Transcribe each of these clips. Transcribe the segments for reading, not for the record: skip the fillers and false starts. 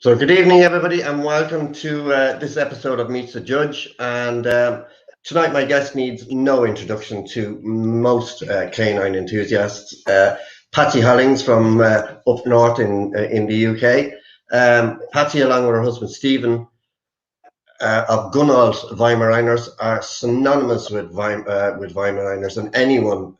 So good evening, everybody, and welcome to this episode of Meets the Judge. And tonight my guest needs no introduction to most canine enthusiasts. Patsy Hollings from up north in the UK. Patsy, along with her husband Stephen, of Gunald Weimaraners, are synonymous with Weimaraners, and anyone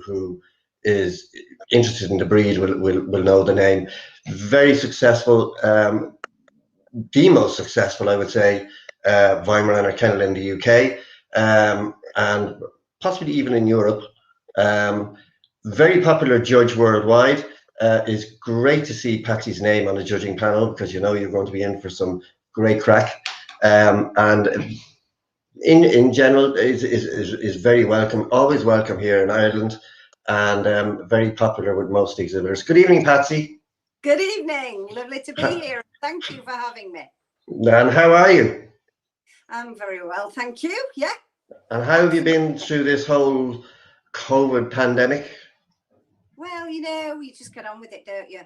who is interested in the breed will know the name. Very successful, the most successful, I would say, Weimaraner kennel in the UK, and possibly even in Europe. Very popular judge worldwide. It's great to see Patsy's name on the judging panel because you know you're going to be in for some great crack. And in general is very welcome, always welcome here in Ireland, and very popular with most exhibitors. Good evening, Patsy. Good evening. Lovely to be here. Thank you for having me. And how are you? I'm very well, thank you. Yeah. And how have you been through this whole COVID pandemic? Well, you just get on with it, don't you?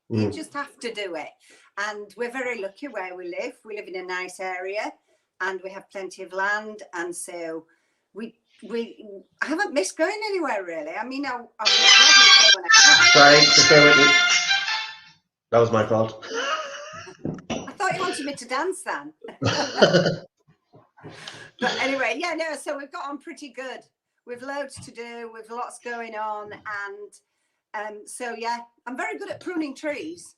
You just have to do it. And we're very lucky where we live. We live in a nice area and we have plenty of land. And so we haven't missed going anywhere, really. I mean, I would gladly go when I can. Sorry, just bear with me. That was my fault. I thought you wanted me to dance then. But anyway, yeah, no, so we've got on pretty good. We've loads to do, we've lots going on, and so yeah, I'm very good at pruning trees.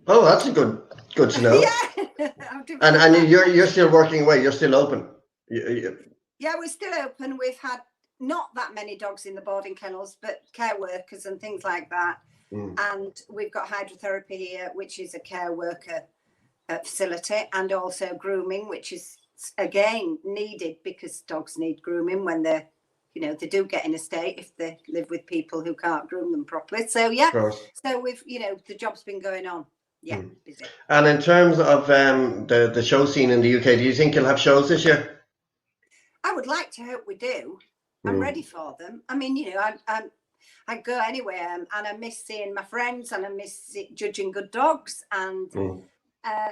Oh, that's good to know. Yeah. And you're still working away, you're still open. Yeah, we're still open. We've had not that many dogs in the boarding kennels, but care workers and things like that. And we've got hydrotherapy here, which is a care worker facility, and also grooming, which is again needed because dogs need grooming when they're, they do get in a state if they live with people who can't groom them properly. So yeah, so we've, the job's been going on. Yeah, busy. And in terms of the show scene in the UK, do you think you'll have shows this year? I would like to hope we do. I'm ready for them. I mean, I go anywhere, and I miss seeing my friends, and I miss judging good dogs, and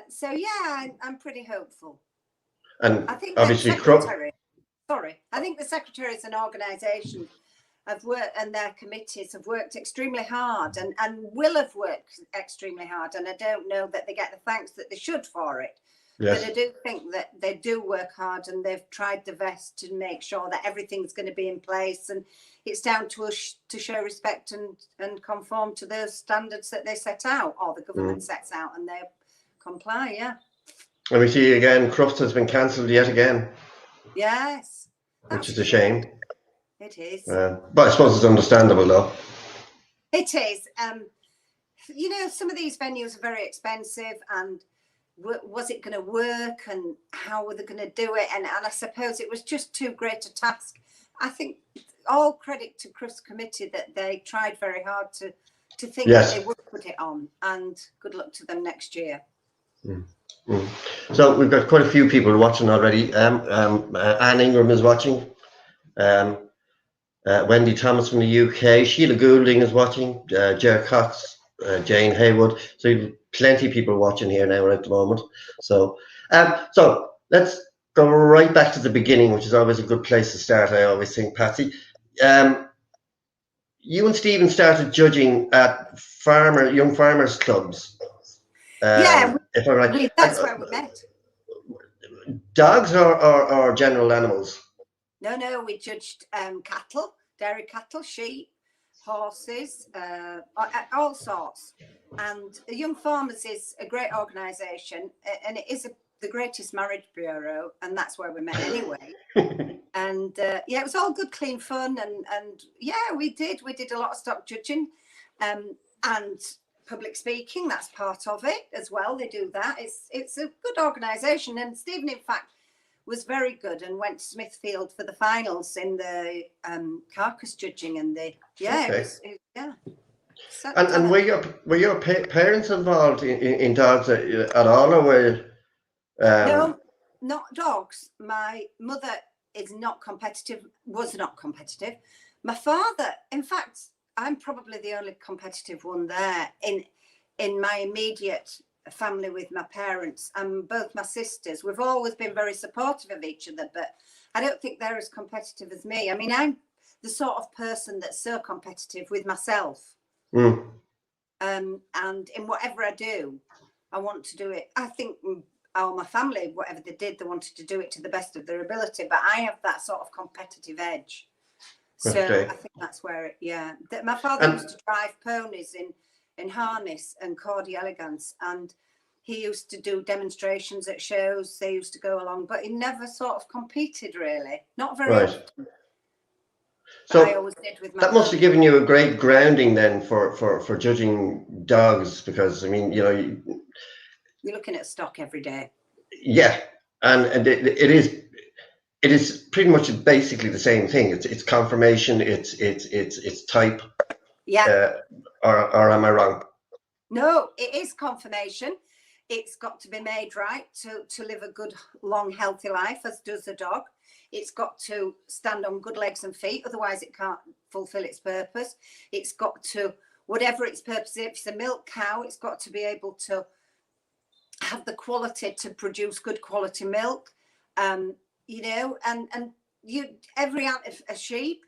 so yeah, I'm pretty hopeful. And I think obviously, I think the secretaries and organisation have worked, and their committees have worked extremely hard, and will have worked extremely hard. And I don't know that they get the thanks that they should for it. Yes. But I do think that they do work hard, and they've tried their best to make sure that everything's going to be in place. And it's down to us to show respect and conform to those standards that they set out, or the government sets out, and they comply. Yeah. And we see again, Crufts has been cancelled yet again. Yes. Which is a shame. It is. But I suppose it's understandable, though. It is. Some of these venues are very expensive, and was it going to work, and how were they going to do it? And I suppose it was just too great a task. I think all credit to Crufts Committee that they tried very hard to think that they would put it on, and good luck to them next year. So we've got quite a few people watching already. Anne Ingram is watching. Wendy Thomas from the UK. Sheila Goulding is watching. Ger Cox, Jane Haywood. So you've plenty of people watching here now at the moment. So let's go right back to the beginning, which is always a good place to start, I always think, Patsy. You and Stephen started judging at young farmers clubs. Yeah, if I'm right. That's where we met. Dogs or general animals? No, we judged cattle, dairy cattle, sheep, horses, all sorts. And Young Farmers is a great organisation, and it is the greatest marriage bureau, and that's where we met anyway. And yeah, it was all good, clean fun, and yeah, we did a lot of stock judging, and public speaking. That's part of it as well. They do that. It's a good organisation, and Stephen, in fact, was very good and went to Smithfield for the finals in the carcass judging, and yeah. And were your parents involved in dogs at all, or were? No, not dogs. My mother was not competitive. My father, in fact, I'm probably the only competitive one there in my immediate a family with my parents and both my sisters. We've always been very supportive of each other, but I don't think they're as competitive as me. I mean, I'm the sort of person that's so competitive with myself. And in whatever I do, I want to do it. I think all my family, whatever they did, they wanted to do it to the best of their ability. But I have that sort of competitive edge. So I think that's where it, yeah. My father used to drive ponies in harness and cordy elegance, and he used to do demonstrations at shows. They used to go along, but he never sort of competed really, not very often. So I always did with my that must have given you a great grounding then for judging dogs, because I mean, you know, you're looking at stock every day. Yeah, and it is pretty much basically the same thing. It's confirmation. It's type. Yeah. Or am I wrong? No, it is confirmation. It's got to be made right to live a good, long, healthy life, as does a dog. It's got to stand on good legs and feet, otherwise it can't fulfill its purpose. It's got to, whatever its purpose is, if it's a milk cow, it's got to be able to have the quality to produce good quality milk. You know, and every a sheep,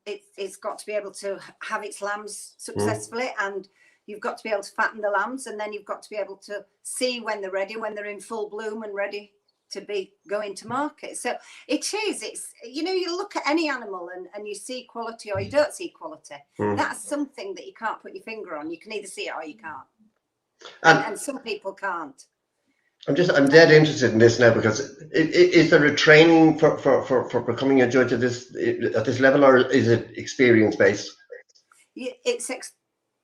it's got to be able to have its lambs successfully, and you've got to be able to fatten the lambs, and then you've got to be able to see when they're ready, when they're in full bloom and ready to be going to market. So it's, you know, you look at any animal and you see quality or you don't see quality. That's something that you can't put your finger on. You can either see it or you can't. And some people can't. I'm dead interested in this now, because is there a training for becoming a judge at this level, or is it experience based?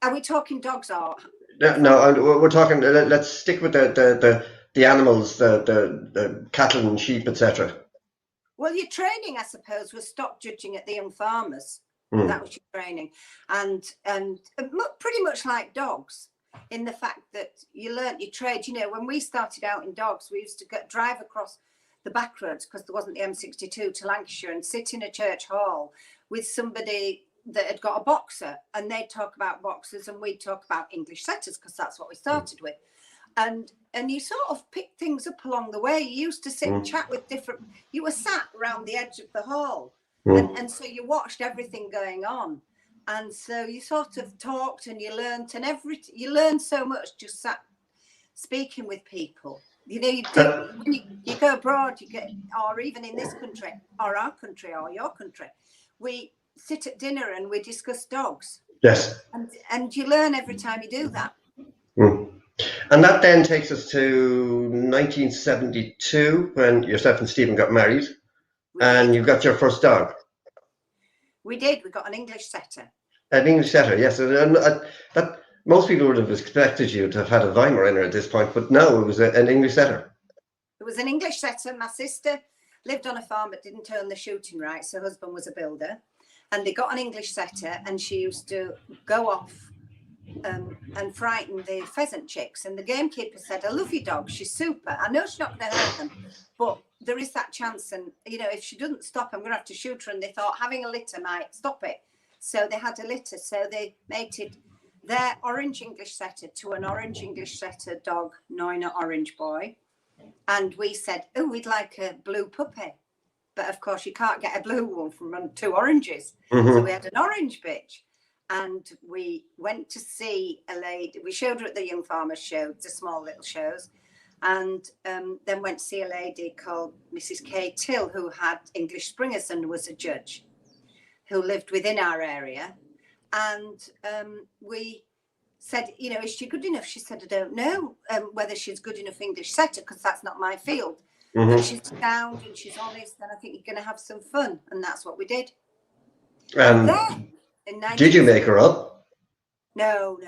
Are we talking dogs or? No, we're talking. Let's stick with the animals, the cattle and sheep, etc. Well, your training, I suppose, was stock judging at the young farmers. That was your training, and pretty much like dogs, in the fact that you learnt your trade. You know, when we started out in dogs, we used to drive across the back roads, because there wasn't the M62, to Lancashire, and sit in a church hall with somebody that had got a boxer, and they'd talk about boxers and we'd talk about English setters, because that's what we started with. And you sort of pick things up along the way. You used to sit and chat with you were sat around the edge of the hall, and so you watched everything going on. And so you sort of talked and you learned, and you learned so much just sat speaking with people. You know, you go abroad, or even in this country, or our country, or your country, we sit at dinner and we discuss dogs. Yes. And you learn every time you do that. And that then takes us to 1972, when yourself and Stephen got married, and you got your first dog. We did. We got an English setter. An English setter, yes. That most people would have expected you to have had a Weimaraner at this point, but no, it was an English setter. It was an English setter. My sister lived on a farm but didn't own the shooting rights. Her husband was a builder, and they got an English setter, and she used to go off and frighten the pheasant chicks. And the gamekeeper said, "I love your dog. She's super. I know she's not going to hurt them, but there is that chance. And, you know, if she doesn't stop, I'm going to have to shoot her." And they thought having a litter might stop it. So they had a litter. So they mated their orange English setter to an orange English setter dog, knowing an orange boy. And we said, "Oh, we'd like a blue puppy." But of course, you can't get a blue one from two oranges. So we had an orange bitch. And we went to see a lady. We showed her at the Young Farmers Show, the small little shows. And then went to see a lady called Mrs. Kay Till, who had English Springers and was a judge, who lived within our area. And we said, you know, "Is she good enough?" She said, "I don't know whether she's good enough English setter, because that's not my field. But she's sound and she's honest, and I think you're going to have some fun." And that's what we did. And then, did you make her up? No.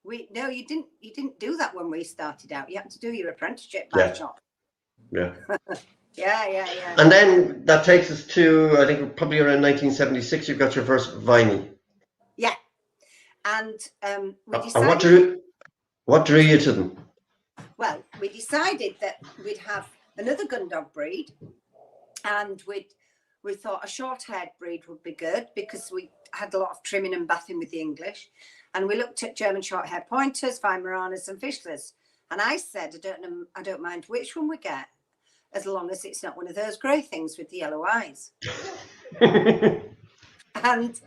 You didn't do that when we started out. You had to do your apprenticeship by shop. Yeah. Yeah. And then that takes us to, I think, probably around 1976. You got your first Viney. Yeah. And we decided. And what drew you to them? Well, we decided that we'd have another gun dog breed, and we thought a short-haired breed would be good, because we had a lot of trimming and bathing with the English. And we looked at German short-haired pointers, Weimaraners and Fischlers. And I said, I don't mind which one we get, as long as it's not one of those grey things with the yellow eyes. And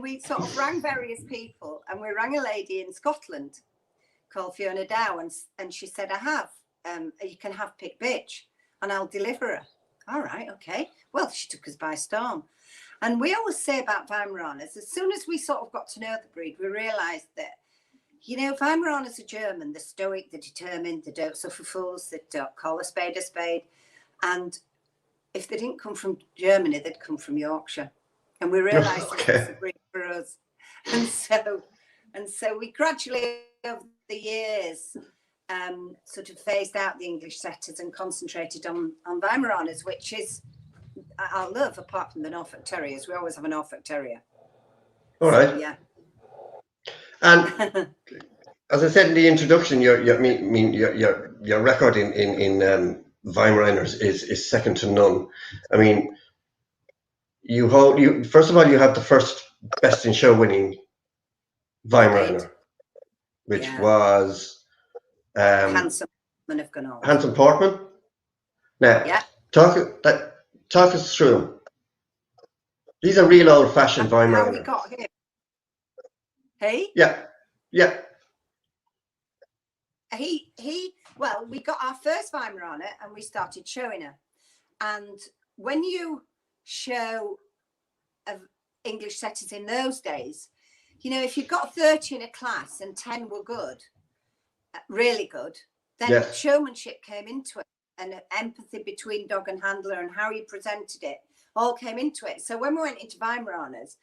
we sort of rang various people, and we rang a lady in Scotland called Fiona Dow, and she said, I have, you can have pick bitch and I'll deliver her. All right, okay. Well, she took us by storm. And we always say about Weimaraners, as soon as we sort of got to know the breed, we realised that, you know, Weimaraners are German, they're stoic, they're determined, they don't suffer fools, they don't call a spade a spade. And if they didn't come from Germany, they'd come from Yorkshire. And we realised this was the breed for us. And so we gradually, over the years, sort of phased out the English setters and concentrated on Weimaraners, which is our love, apart from the Norfolk Terriers. We always have a Norfolk Terrier. All right. So, yeah. And as I said in the introduction, your record in Weimaraners is second to none. I mean, first of all, you have the first Best in Show winning Weimaraner, which was Handsome Portman of Kennel. Handsome Portman. Now, talk us through him. He's a real old-fashioned Weimaraner. How we got him? Hey? Yeah. Well, we got our first Weimaraner and we started showing her. And when you show English setters in those days, you know, if you got 30 in a class and 10 were good, really good, then showmanship came into it, and empathy between dog and handler and how you presented it all came into it. So when we went into Weimaraners,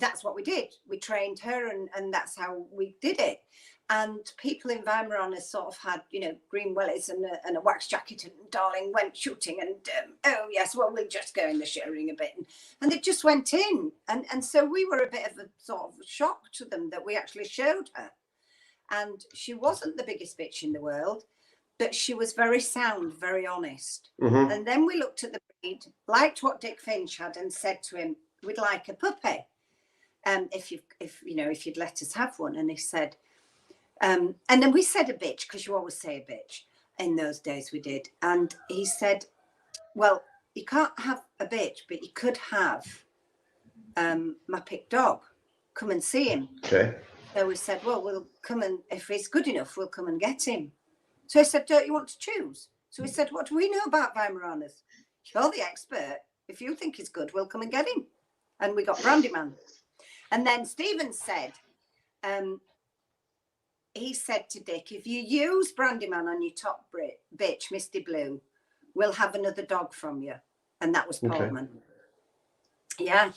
that's what we did. We trained her, and that's how we did it. And people in Weimaraner sort of had, you know, green wellies and a wax jacket, and darling went shooting, and oh yes, well, we'll just go in the show ring a bit, and they just went in, and so we were a bit of a sort of shock to them that we actually showed her. And she wasn't the biggest bitch in the world, but she was very sound, very honest. Mm-hmm. And then we looked at the breed, liked what Dick Finch had, and said to him, we'd like a puppy, if you'd let us have one. And he said, and then we said a bitch, because you always say a bitch. In those days we did. And he said, well, you can't have a bitch, but you could have my pick dog. Come and see him. Okay. So we said, well, we'll come, and if he's good enough, we'll come and get him. So he said, don't you want to choose? So we said, what do we know about Weimaraners? You're the expert. If you think he's good, we'll come and get him. And we got Brandyman. And then Stephen said, he said to Dick, if you use Brandyman on your top bitch, Misty Blue, we'll have another dog from you. And that was Portman. Okay. Yeah.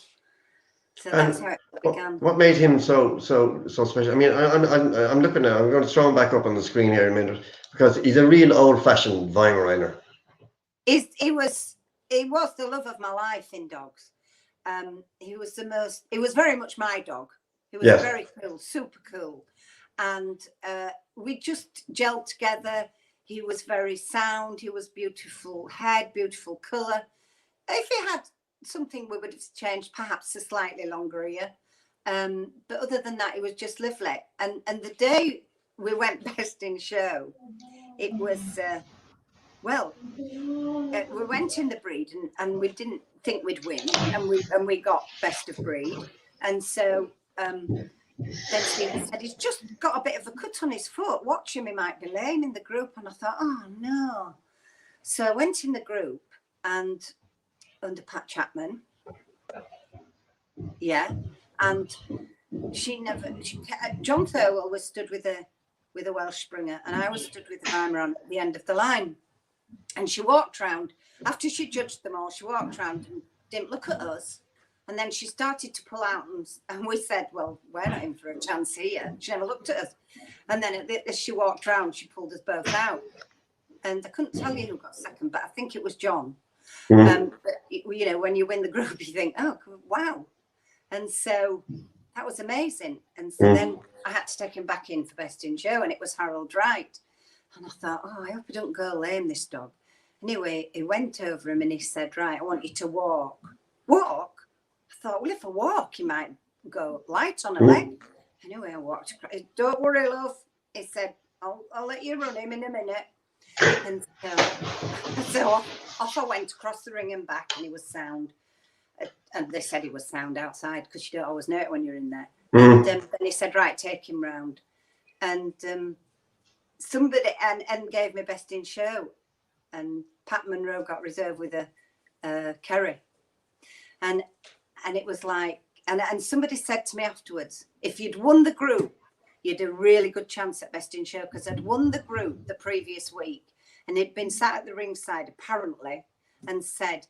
So that's how it began. What made him so special? I mean, I'm looking now. I'm going to throw him back up on the screen here in a minute, because he's a real old-fashioned Weimaraner. He was the love of my life in dogs. He was very much my dog. He was very cool, super cool. And we just gelled together. He was very sound. He was beautiful head, beautiful colour. If he had something, we would have changed, perhaps a slightly longer ear. But other than that, it was just lovely. And the day we went Best in Show, it was, we went in the breed, and we didn't think we'd win, and we got Best of Breed. And so then Stephen said, he's just got a bit of a cut on his foot. Watch him, he might be lame in the group. And I thought, oh no. So I went in the group, and under Pat Chapman. Yeah. And John Thurwell was stood with a Welsh Springer, and I was stood with the Weimaraner at the end of the line. And she walked round, after she judged them all, she walked round and didn't look at us. And then she started to pull out, and we said, well, we're not in for a chance here. She never looked at us. And then as she walked round, she pulled us both out. And I couldn't tell you who got second, but I think it was John. Mm-hmm. But, you know, when you win the group, you think, oh, wow. And so that was amazing. And so then I had to take him back in for Best in Show, and it was Harold Wright. And I thought, oh, I hope he don't go lame, this dog. Anyway, he went over him and he said, right, I want you to walk. Walk? I thought, well, if I walk, he might go light on a leg. Anyway, I walked across. Don't worry, love. He said, I'll let you run him in a minute. And so off I went across the ring and back, and he was sound. And they said he was sound outside, because you don't always know it when you're in there. And then he said, right, take him round. And somebody and gave me best in show. And Pat Monroe got reserved with a Kerry. And it was like, and somebody said to me afterwards, if you'd won the group, you'd a really good chance at best in show, because I'd won the group the previous week, and he'd been sat at the ringside apparently and said,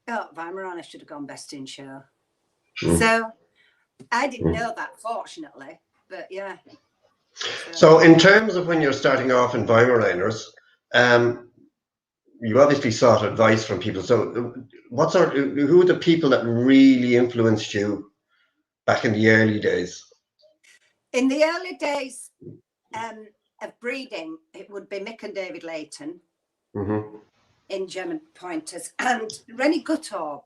oh, Weimaraner should have gone best in show. So I didn't know that, fortunately, but yeah. So in terms of when you're starting off in Weimaraners, you obviously sought advice from people. So who are the people that really influenced you back in the early days? In the early days of breeding, it would be Mick and David Layton in German pointers, and Rennie Guttorp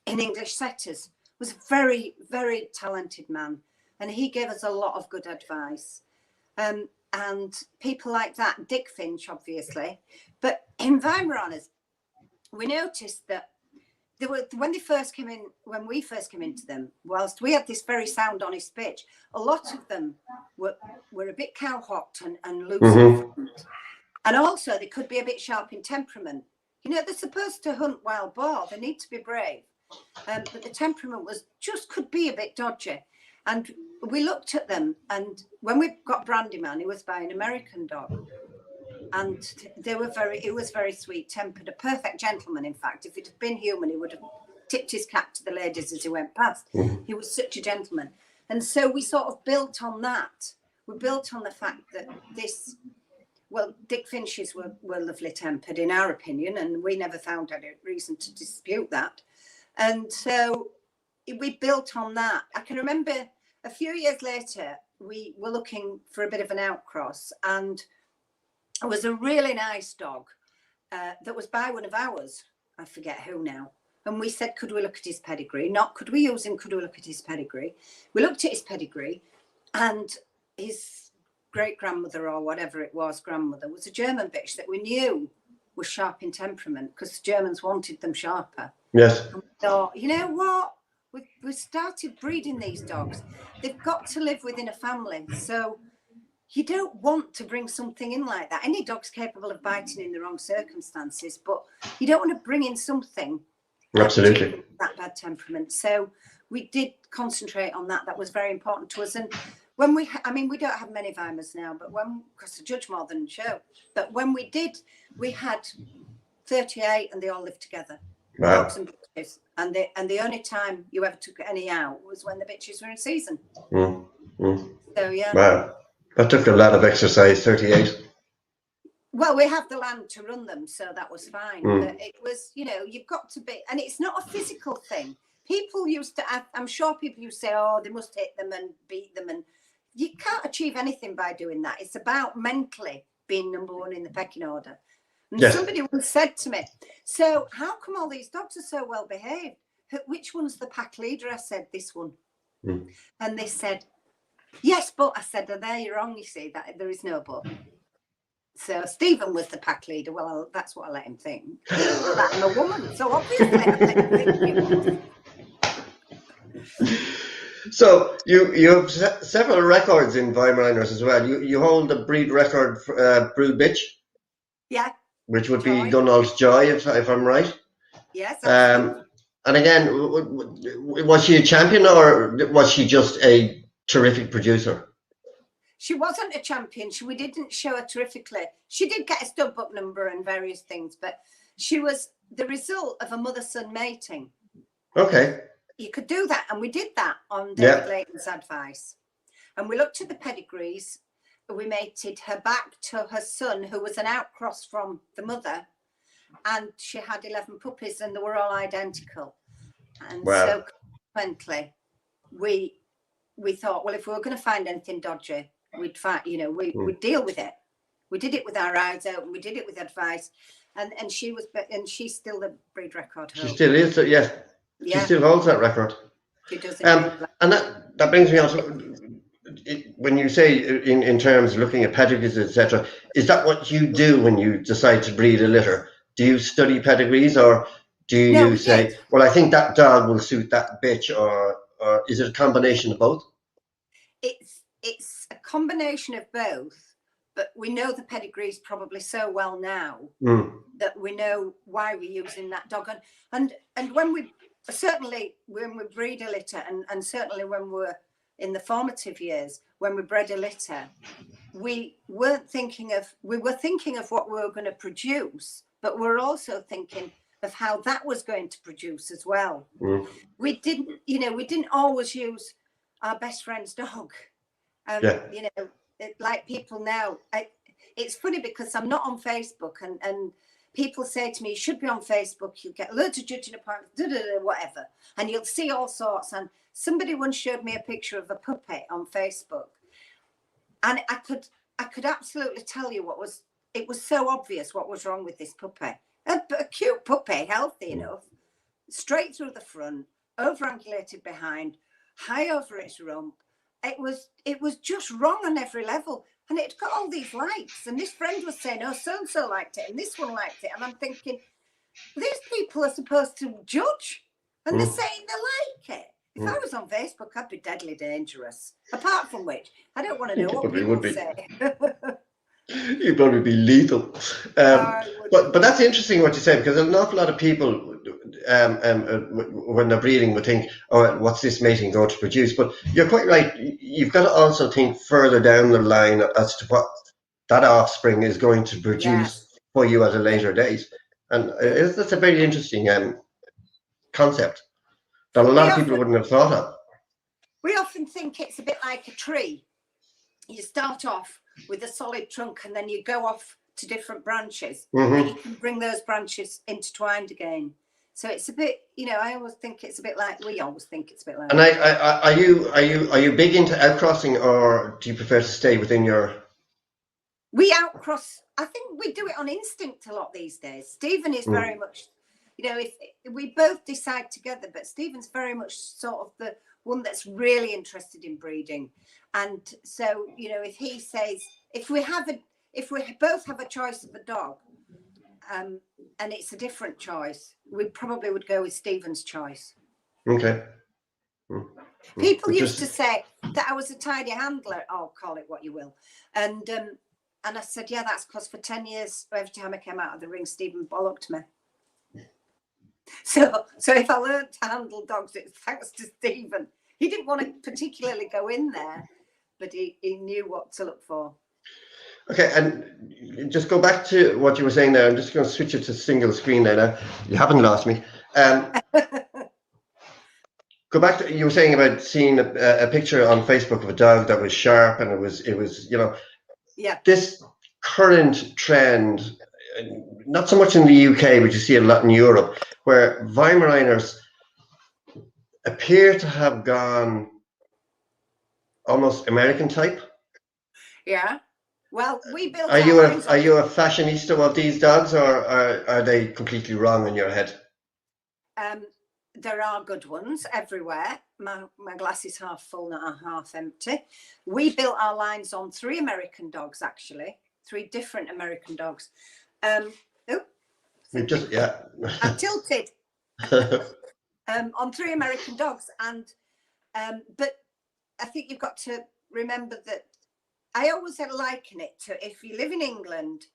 in English setters was a very, very talented man, and he gave us a lot of good advice. And people like that, Dick Finch, obviously. But in Weimaraners, we noticed that they were, when we first came into them, whilst we had this very sound, honest pitch, a lot of them were a bit cowhocked and loose in front. And also they could be a bit sharp in temperament. You know, they're supposed to hunt wild boar. They need to be brave. But the temperament could be a bit dodgy. And we looked at them, and when we got Brandyman, he was by an American dog. And it was very sweet tempered, a perfect gentleman. In fact, if it had been human, he would have tipped his cap to the ladies as he went past. He was such a gentleman. And so we sort of built on that. We built on the fact that Dick Finch's were lovely tempered, in our opinion, and we never found any reason to dispute that. And so we built on that. I can remember a few years later, we were looking for a bit of an outcross, and it was a really nice dog that was by one of ours. I forget who now. And we said, could we look at his pedigree? Not could we use him, could we look at his pedigree? We looked at his pedigree, and his great-grandmother, or whatever it was, grandmother, was a German bitch that we knew was sharp in temperament, because the Germans wanted them sharper. Yes. And we thought, you know what? We started breeding these dogs. They've got to live within a family. So you don't want to bring something in like that. Any dog's capable of biting in the wrong circumstances, but you don't want to bring in something absolutely that bad temperament. So we did concentrate on that. That was very important to us. And when we don't have many Weimars now, but because I judge more than show. But when we did, we had 38, and they all lived together. Wow. Dogs and bitches. And the only time you ever took any out was when the bitches were in season. So yeah. Wow. That took a lot of exercise, 38. Well, we have the land to run them, so that was fine. But it was, you've got to be, and it's not a physical thing. People used to, I'm sure people used to say, oh, they must hit them and beat them. And you can't achieve anything by doing that. It's about mentally being number one in the pecking order. And somebody once said to me, so how come all these dogs are so well behaved? Which one's the pack leader? I said, this one. And they said, yes, but I said, there you're wrong, you see, that there is no but. So Stephen was the pack leader. Well, that's what I let him think. I'm a woman, so obviously I let him think he was. So you have several records in Weimaraners as well. You hold the breed record for brood bitch. Yeah. Which would be Donald's Joy, if I'm right. Yes. And again, was she a champion, or was she just a terrific producer? She wasn't a champion. We didn't show her terrifically. She did get a stud book number and various things, but she was the result of a mother-son mating. Okay. You could do that, and we did that on David Layton's advice. And we looked at the pedigrees. We mated her back to her son, who was an outcross from the mother, and she had 11 puppies, and they were all identical. And so consequently, we thought, well, if we were going to find anything dodgy, we'd find, we'd deal with it. We did it with our eyes open. We did it with advice, and she's still the breed record holder. She still is, yes. She still holds that record. She does. And that brings me on to when you say in terms of looking at pedigrees, etc., is that what you do when you decide to breed a litter? Do you study pedigrees, or do No, you we say, did. well, I think that dog will suit that bitch, or is it a combination of both? It's a combination of both, but we know the pedigrees probably so well now that we know why we're using that dog. And when we breed a litter, and certainly when we're in the formative years, when we bred a litter, we were thinking of what we were going to produce, but we're also thinking of how that was going to produce as well. We didn't always use our best friend's dog. Like people now, it's funny because I'm not on Facebook, and people say to me, you should be on Facebook, you'll get loads of judging appointments, whatever, and you'll see all sorts. And somebody once showed me a picture of a puppy on Facebook, and I could absolutely tell you it was so obvious what was wrong with this puppy. A cute puppy, healthy enough, straight through the front, overangulated behind, high over its rump. It was just wrong on every level, and it got all these likes. And this friend was saying, "Oh, so and so liked it, and this one liked it," and I'm thinking, these people are supposed to judge, and they're saying they like it. If I was on Facebook, I'd be deadly dangerous. Apart from which, I don't want to know what people say. You'd probably be lethal. But that's interesting what you say, because an awful lot of people, when they're breeding, would think, "Oh, what's this mating going to produce?" But you're quite right. You've got to also think further down the line as to what that offspring is going to produce for you at a later date. And that's a very interesting concept that a lot of people wouldn't have thought of. We often think it's a bit like a tree. You start off with a solid trunk, and then you go off to different branches, but you can bring those branches intertwined again. So it's a bit, I always think it's a bit like, we always think it's a bit like. And are you big into outcrossing, or do you prefer to stay within your? We outcross. I think we do it on instinct a lot these days. Stephen is very much, if we both decide together, but Stephen's very much sort of the one that's really interested in breeding. And so, if he says, if we both have a choice of a dog, and it's a different choice, we probably would go with Stephen's choice. Okay. People used to say that I was a tidy handler. Oh, call it what you will. And I said, yeah, that's because for 10 years, every time I came out of the ring, Stephen bollocked me. So if I learned to handle dogs, it's thanks to Stephen. He didn't want to particularly go in there, but he knew what to look for. Okay, and just go back to what you were saying there. I'm just going to switch it to single screen there now. You haven't lost me. Go back to, you were saying about seeing a picture on Facebook of a dog that was sharp, and it was this current trend, not so much in the UK, but you see it a lot in Europe, where Weimaraners appear to have gone almost American type. Yeah. Well, we built. Are you a fashionista of these dogs, or are they completely wrong in your head? There are good ones everywhere. My glass is half full, not half empty. We built our lines on 3 American dogs, actually, 3 different American dogs. I'm tilted. On 3 American dogs, and but I think you've got to remember that I always liken it to, if you live in England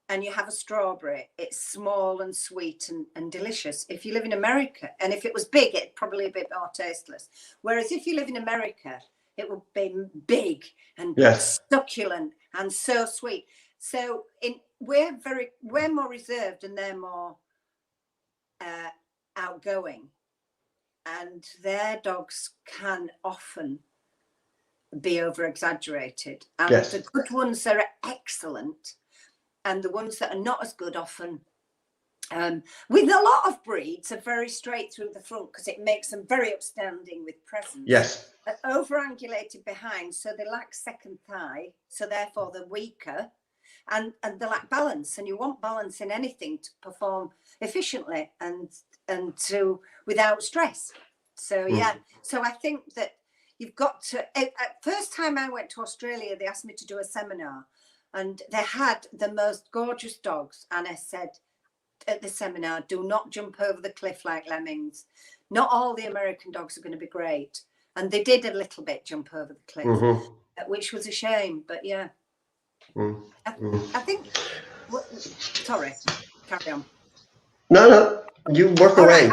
and you have a strawberry, it's small and sweet and delicious. If you live in America, and if it was big, it's probably a bit more tasteless. Whereas if you live in America, it would be big and succulent and so sweet. So we're more reserved, and they're more outgoing, and their dogs can often be over exaggerated, and the good ones are excellent, and the ones that are not as good often, with a lot of breeds, are very straight through the front because it makes them very upstanding with presence. Overangulated behind, so they lack second thigh, so therefore they're weaker, and they lack balance, and you want balance in anything to perform efficiently and to without stress. So so I think that you've got to. First time I went to Australia, they asked me to do a seminar, and they had the most gorgeous dogs. And I said at the seminar, do not jump over the cliff like lemmings. Not all the American dogs are going to be great. And they did a little bit jump over the cliff, which was a shame. But yeah, I think. Sorry, carry on. No, you work away.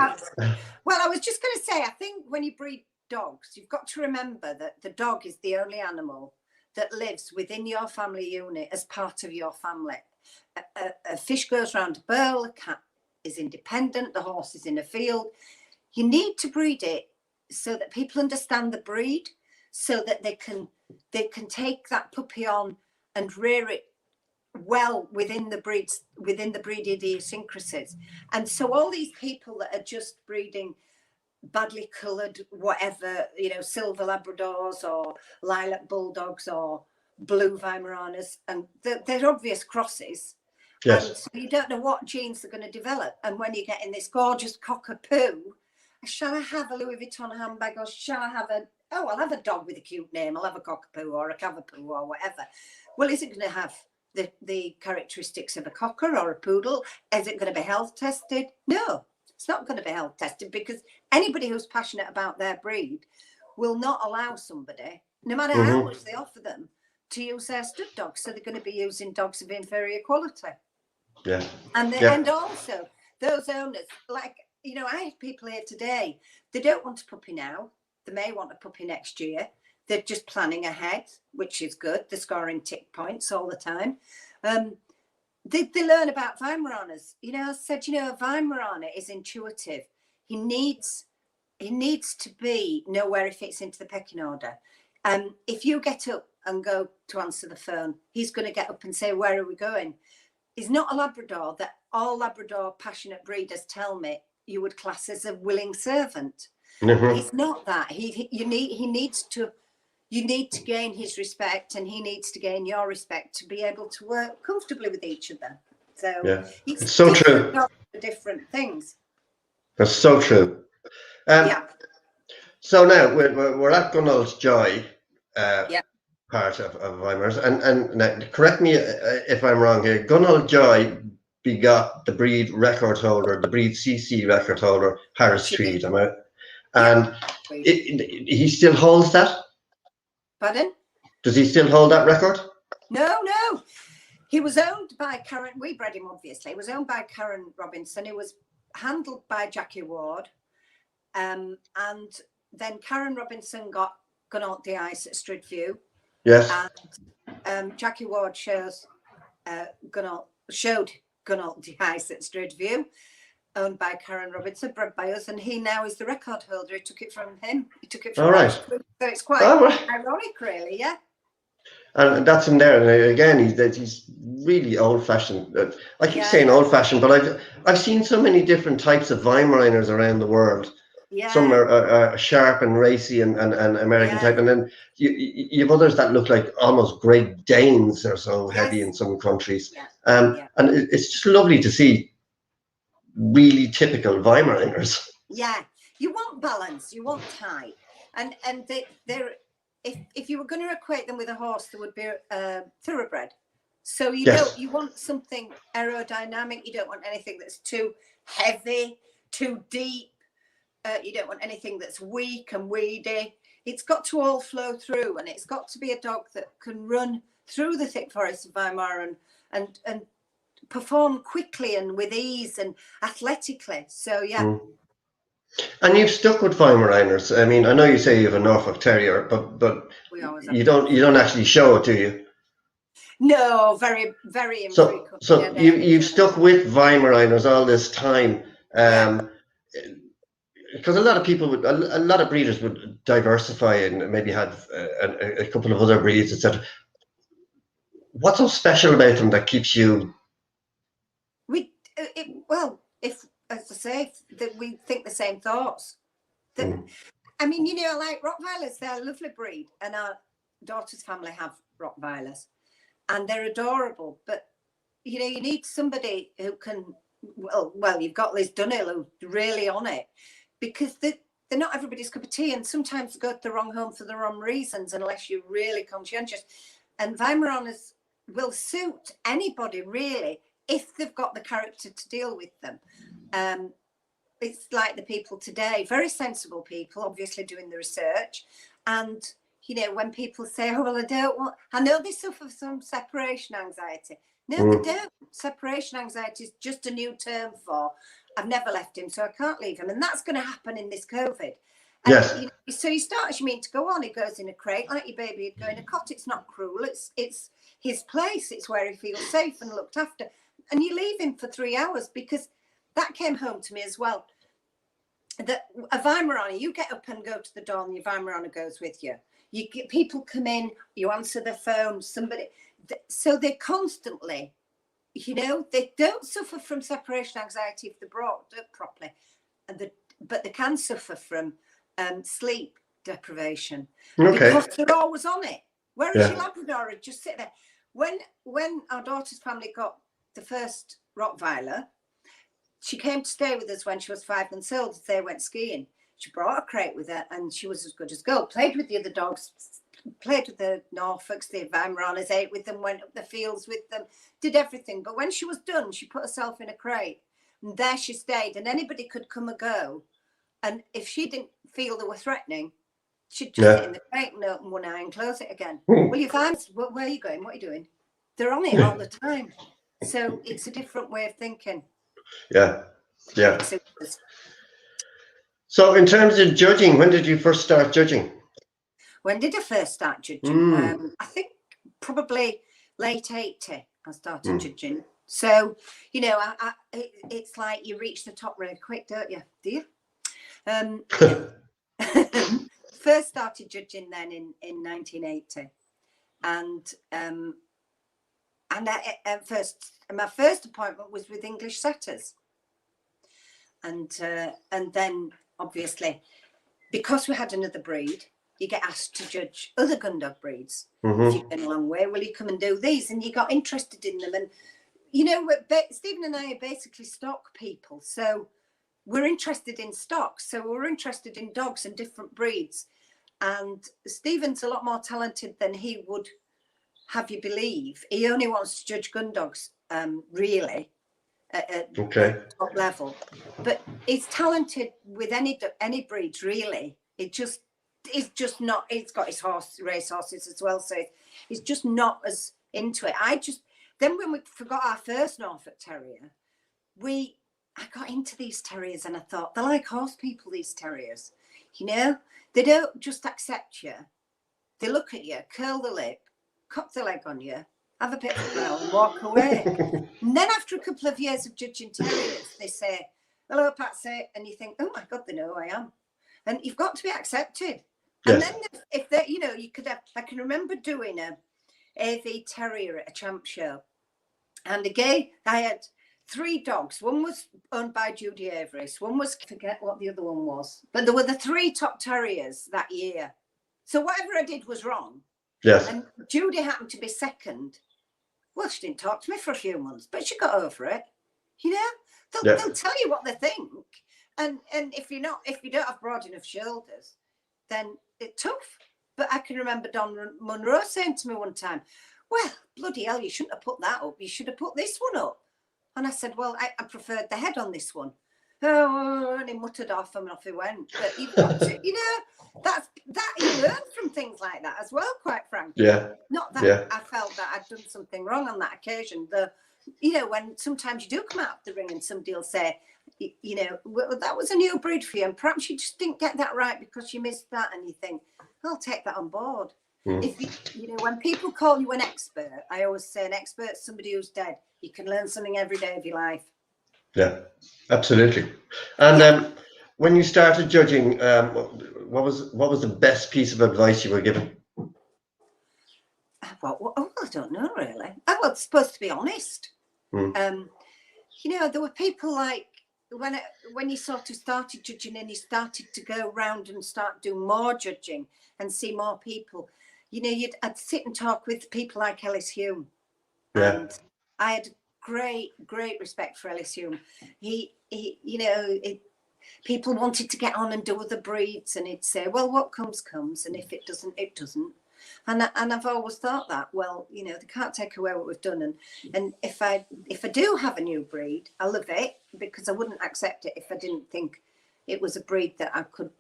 Well, I was just going to say, I think when you breed dogs, you've got to remember that the dog is the only animal that lives within your family unit as part of your family. A fish goes round a burl, a cat is independent, the horse is in a field. You need to breed it so that people understand the breed, so that they can take that puppy on and rear it well within the breed idiosyncrasies. And so all these people that are just breeding badly coloured whatever, silver Labradors or lilac bulldogs or blue Weimaraners, and they're obvious crosses. Yes. And so you don't know what genes they're going to develop. And when you're getting this gorgeous cockapoo, shall I have a Louis Vuitton handbag, or shall I have I'll have a dog with a cute name, I'll have a cockapoo or a cavapoo or whatever. Well, is it going to have the characteristics of a cocker or a poodle? Is it going to be health tested? No, it's not going to be health tested, because anybody who's passionate about their breed will not allow somebody, no matter how much they offer them, to use their stud dogs. So they're going to be using dogs of inferior quality. Yeah. And also those owners, like, I have people here today, they don't want a puppy now. They may want a puppy next year. They're just planning ahead, which is good. They're scoring tick points all the time. They learn about Weimaraners. I said, a Weimaraner is intuitive. He needs to know where he fits into the pecking order. If you get up and go to answer the phone, he's going to get up and say, where are we going? He's not a Labrador that all Labrador passionate breeders tell me you would class as a willing servant. He's not that. You need to gain his respect, and he needs to gain your respect to be able to work comfortably with each other. So it's so true. Different things. That's so true. So now we're at Gunnell's Joy part of Weimar's, and now, correct me if I'm wrong here. Gunnell Joy begot the breed record holder, the breed CC record holder, Harris Tweed, am I? And he still holds that? Pardon? Does he still hold that record? No. He was owned by Karen. We bred him, obviously. He was owned by Karen Robinson. It was handled by Jackie Ward. And then Karen Robinson got Gunnell the Ice at Stridview. Yes. And Jackie Ward showed Gunnell the Ice at Stridview, owned by Karen Robinson, bred by us, and he now is the record holder. He took it from him. He took it from us. So it's quite ironic, really, yeah. And that's in there. And again, he's really old-fashioned. I keep saying old-fashioned, but I've seen so many different types of Weimaraners around the world. Yeah. Some are sharp and racy and American type, and then you have others that look like almost Great Danes or so heavy in some countries. And it's just lovely to see really typical Weimaraners. Yeah, you want balance, you want type, and they're if you were going to equate them with a horse, there would be a thoroughbred. So you want something aerodynamic. You don't want anything that's too heavy, too deep. You don't want anything that's weak and weedy. It's got to all flow through, and it's got to be a dog that can run through the thick forest of Weimar and perform quickly and with ease and athletically. So And you've stuck with Weimaraners. I mean, I know you say you have a Norfolk Terrier, but you don't actually show it, do you? No, very, very infrequent. So you've stuck with Weimaraners all this time. Because a lot of breeders would diversify and maybe have a couple of other breeds, etc. What's so special about them that keeps you? As I say, that we think the same thoughts. I mean, like Rottweilers, they're a lovely breed, and our daughter's family have Rottweilers, and they're adorable. But you need somebody who can. Well, you've got Liz Dunhill who's really on it, because they're not everybody's cup of tea, and sometimes they go to the wrong home for the wrong reasons unless you're really conscientious. And Weimaraners will suit anybody really if they've got the character to deal with them. It's like the people today, very sensible people, obviously doing the research. And, you know, when people say, oh, well, I know they suffer from separation anxiety. No, they don't. Separation anxiety is just a new term for, I've never left him, so I can't leave him. And that's going to happen in this COVID. And, Yes. you know, so you start, as you mean, to go on. He goes in a crate like your baby would go in a cot. It's not cruel. It's his place. It's where he feels safe and looked after. And you leave him for 3 hours, because that came home to me as well. That a Weimaraner, you get up and go to the door, and your Weimaraner goes with you. You get people come in, you answer the phone, somebody. So they constantly, you know, they don't suffer from separation anxiety if they're brought up properly, but they can suffer from sleep deprivation, because they're always on it. Whereas your Labrador would just sit there. When our daughter's family got the first Rottweiler, she came to stay with us when she was 5 months old. They went skiing. She brought a crate with her, and she was as good as gold. Played with the other dogs, played with the Norfolks, the Weimaraners, ate with them, went up the fields with them, did everything. But when she was done, she put herself in a crate, and there she stayed. And anybody could come and go. And if she didn't feel they were threatening, she'd just sit in the crate and open one eye and close it again. Well, your Weimaraners, where are you going? What are you doing? They're on it all the time. So it's a different way of thinking. Yeah. So in terms of judging, when did you first start judging? When did I first start judging? I think probably late 80 I started judging. So, you know, it's like you reach the top really quick, don't you? Do you? First started judging then in 1980. And my first appointment was with English setters. And then obviously, because we had another breed, you get asked to judge other gun dog breeds. If you've been a long way, will you come and do these? And you got interested in them. And, you know, Stephen and I are basically stock people. So we're interested in stock. So we're interested in dogs and different breeds. And Stephen's a lot more talented than he would have you believe. He only wants to judge gun dogs, really. At top level, but he's talented with any breeds really. It's just not. It's got his race horses as well, so he's just not as into it. Then when we forgot our first Norfolk Terrier, I got into these terriers, and I thought they're like horse people. These terriers, you know, they don't just accept you. They look at you, curl the lip, cock the leg on you, have a bit of a growl and walk away. And then after a couple of years of judging terriers, they say, hello, Patsy. And you think, oh my God, they know who I am. And you've got to be accepted. And then if they, you know, you could have, I can remember doing a AV terrier at a champ show. And again, I had 3 dogs. One was owned by Judy Averis. One was, I forget what the other one was. But there were the 3 top terriers that year. So whatever I did was wrong. Yes. And Judy happened to be second. Well, she didn't talk to me for a few months, but she got over it. You know, they'll tell you what they think, and if you don't have broad enough shoulders, then it's tough. But I can remember Don Munro saying to me one time, "Well, bloody hell, you shouldn't have put that up. You should have put this one up." And I said, "Well, I preferred the head on this one." Oh, and he muttered off and off he went. But you've got to, you know, that you learn from things like that as well, quite frankly. Yeah. Not that I felt that I'd done something wrong on that occasion. You know, when sometimes you do come out of the ring and somebody will say, you know, well, that was a new breed for you, and perhaps you just didn't get that right because you missed that, and you think, I'll take that on board. If you know, when people call you an expert, I always say an expert's somebody who's dead. You can learn something every day of your life. Yeah, absolutely. And when you started judging, what was the best piece of advice you were given? Well, I don't know really. I was supposed to be honest. You know, there were people like when you sort of started judging and you started to go around and start doing more judging and see more people. You know, I'd sit and talk with people like Ellis Hume, and I had great respect for Ellis Hume. He you know, people wanted to get on and do other breeds, and he'd say, well, what comes, and if it doesn't, it doesn't. And I've always thought that, well, you know, they can't take away what we've done. And if I do have a new breed, I love it, because I wouldn't accept it if I didn't think it was a breed that I could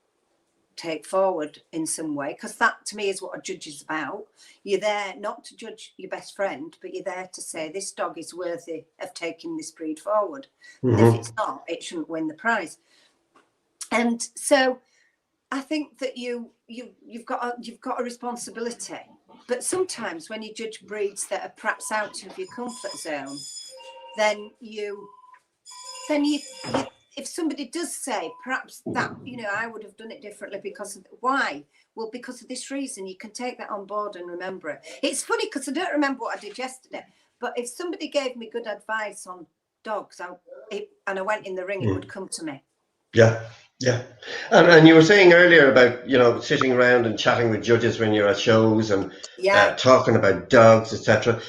take forward in some way, because that to me is what a judge is about. You're there not to judge your best friend, but you're there to say this dog is worthy of taking this breed forward. And if it's not, it shouldn't win the prize. And so I think that you've got a responsibility, but sometimes when you judge breeds that are perhaps out of your comfort zone, then you if somebody does say perhaps that, you know, I would have done it differently because of why? Well, because of this reason, you can take that on board and remember it. It's funny because I don't remember what I did yesterday, but if somebody gave me good advice on dogs, and I went in the ring, it would come to me. Yeah. And you were saying earlier about, you know, sitting around and chatting with judges when you're at shows and talking about dogs, etc.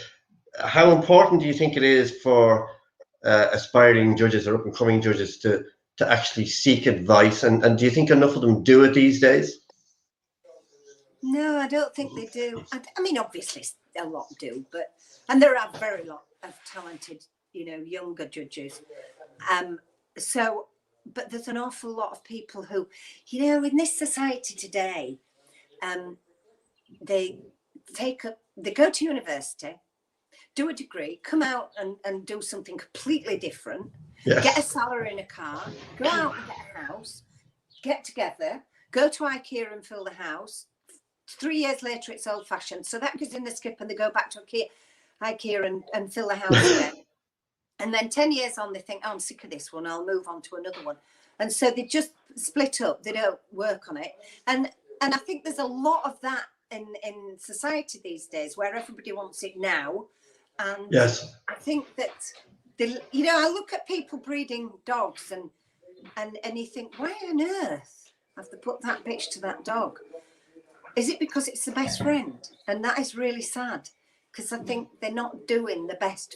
How important do you think it is for aspiring judges or up-and-coming judges to actually seek advice, and do you think enough of them do it these days? No, I don't think they do. I mean, obviously a lot do, and there are very lot of talented, you know, younger judges. But there's an awful lot of people who, you know, in this society today, they go to university, do a degree, come out and do something completely different, get a salary in a car, go out and get a house, get together, go to IKEA and fill the house. 3 years later, it's old fashioned. So that goes in the skip and they go back to IKEA and fill the house again. And then 10 years on, they think, oh, I'm sick of this one, I'll move on to another one. And so they just split up, they don't work on it. And I think there's a lot of that in society these days, where everybody wants it now. And I think that, you know, I look at people breeding dogs and you think, why on earth have they put that bitch to that dog? Is it because it's the best friend? And that is really sad, because I think they're not doing the best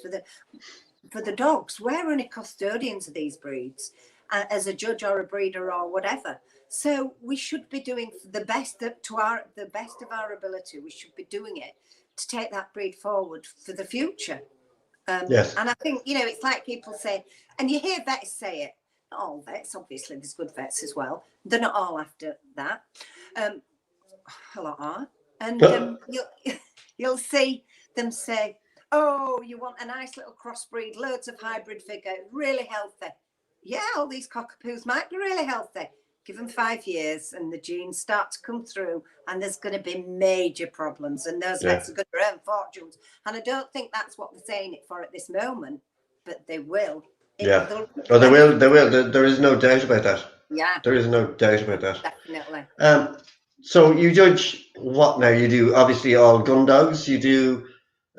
for the dogs. We're only custodians of these breeds as a judge or a breeder or whatever. So we should be doing the best of our ability. We should be doing it to take that breed forward for the future. And I think, you know, it's like people say, and you hear vets say it, not all vets, obviously there's good vets as well. They're not all after that. A lot are. And you'll see them say, oh, you want a nice little crossbreed, loads of hybrid figure, really healthy. Yeah, all these cockapoos might be really healthy. Give them 5 years and the genes start to come through, and there's going to be major problems, and those vets are going to earn fortunes. And I don't think that's what they're saying it for at this moment, but they will. They will. There is no doubt about that. Yeah. There is no doubt about that. Definitely. So you judge what now? You do obviously all gun dogs. You do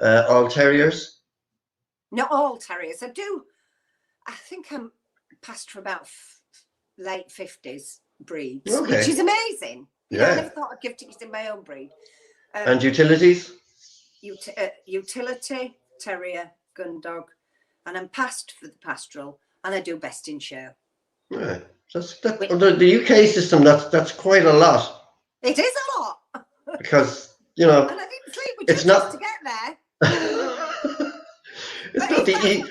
all terriers? Not all terriers. I think I'm past for about late 50s breeds, which is amazing. You know, I never thought I'd give tickets in my own breed. And utilities? Utility, terrier, gun dog, and I'm past for the pastoral, and I do best in show. Right. Under the UK system, that's quite a lot. It is a lot. Because, you know, and I didn't sleep with it's not to get there. It's not the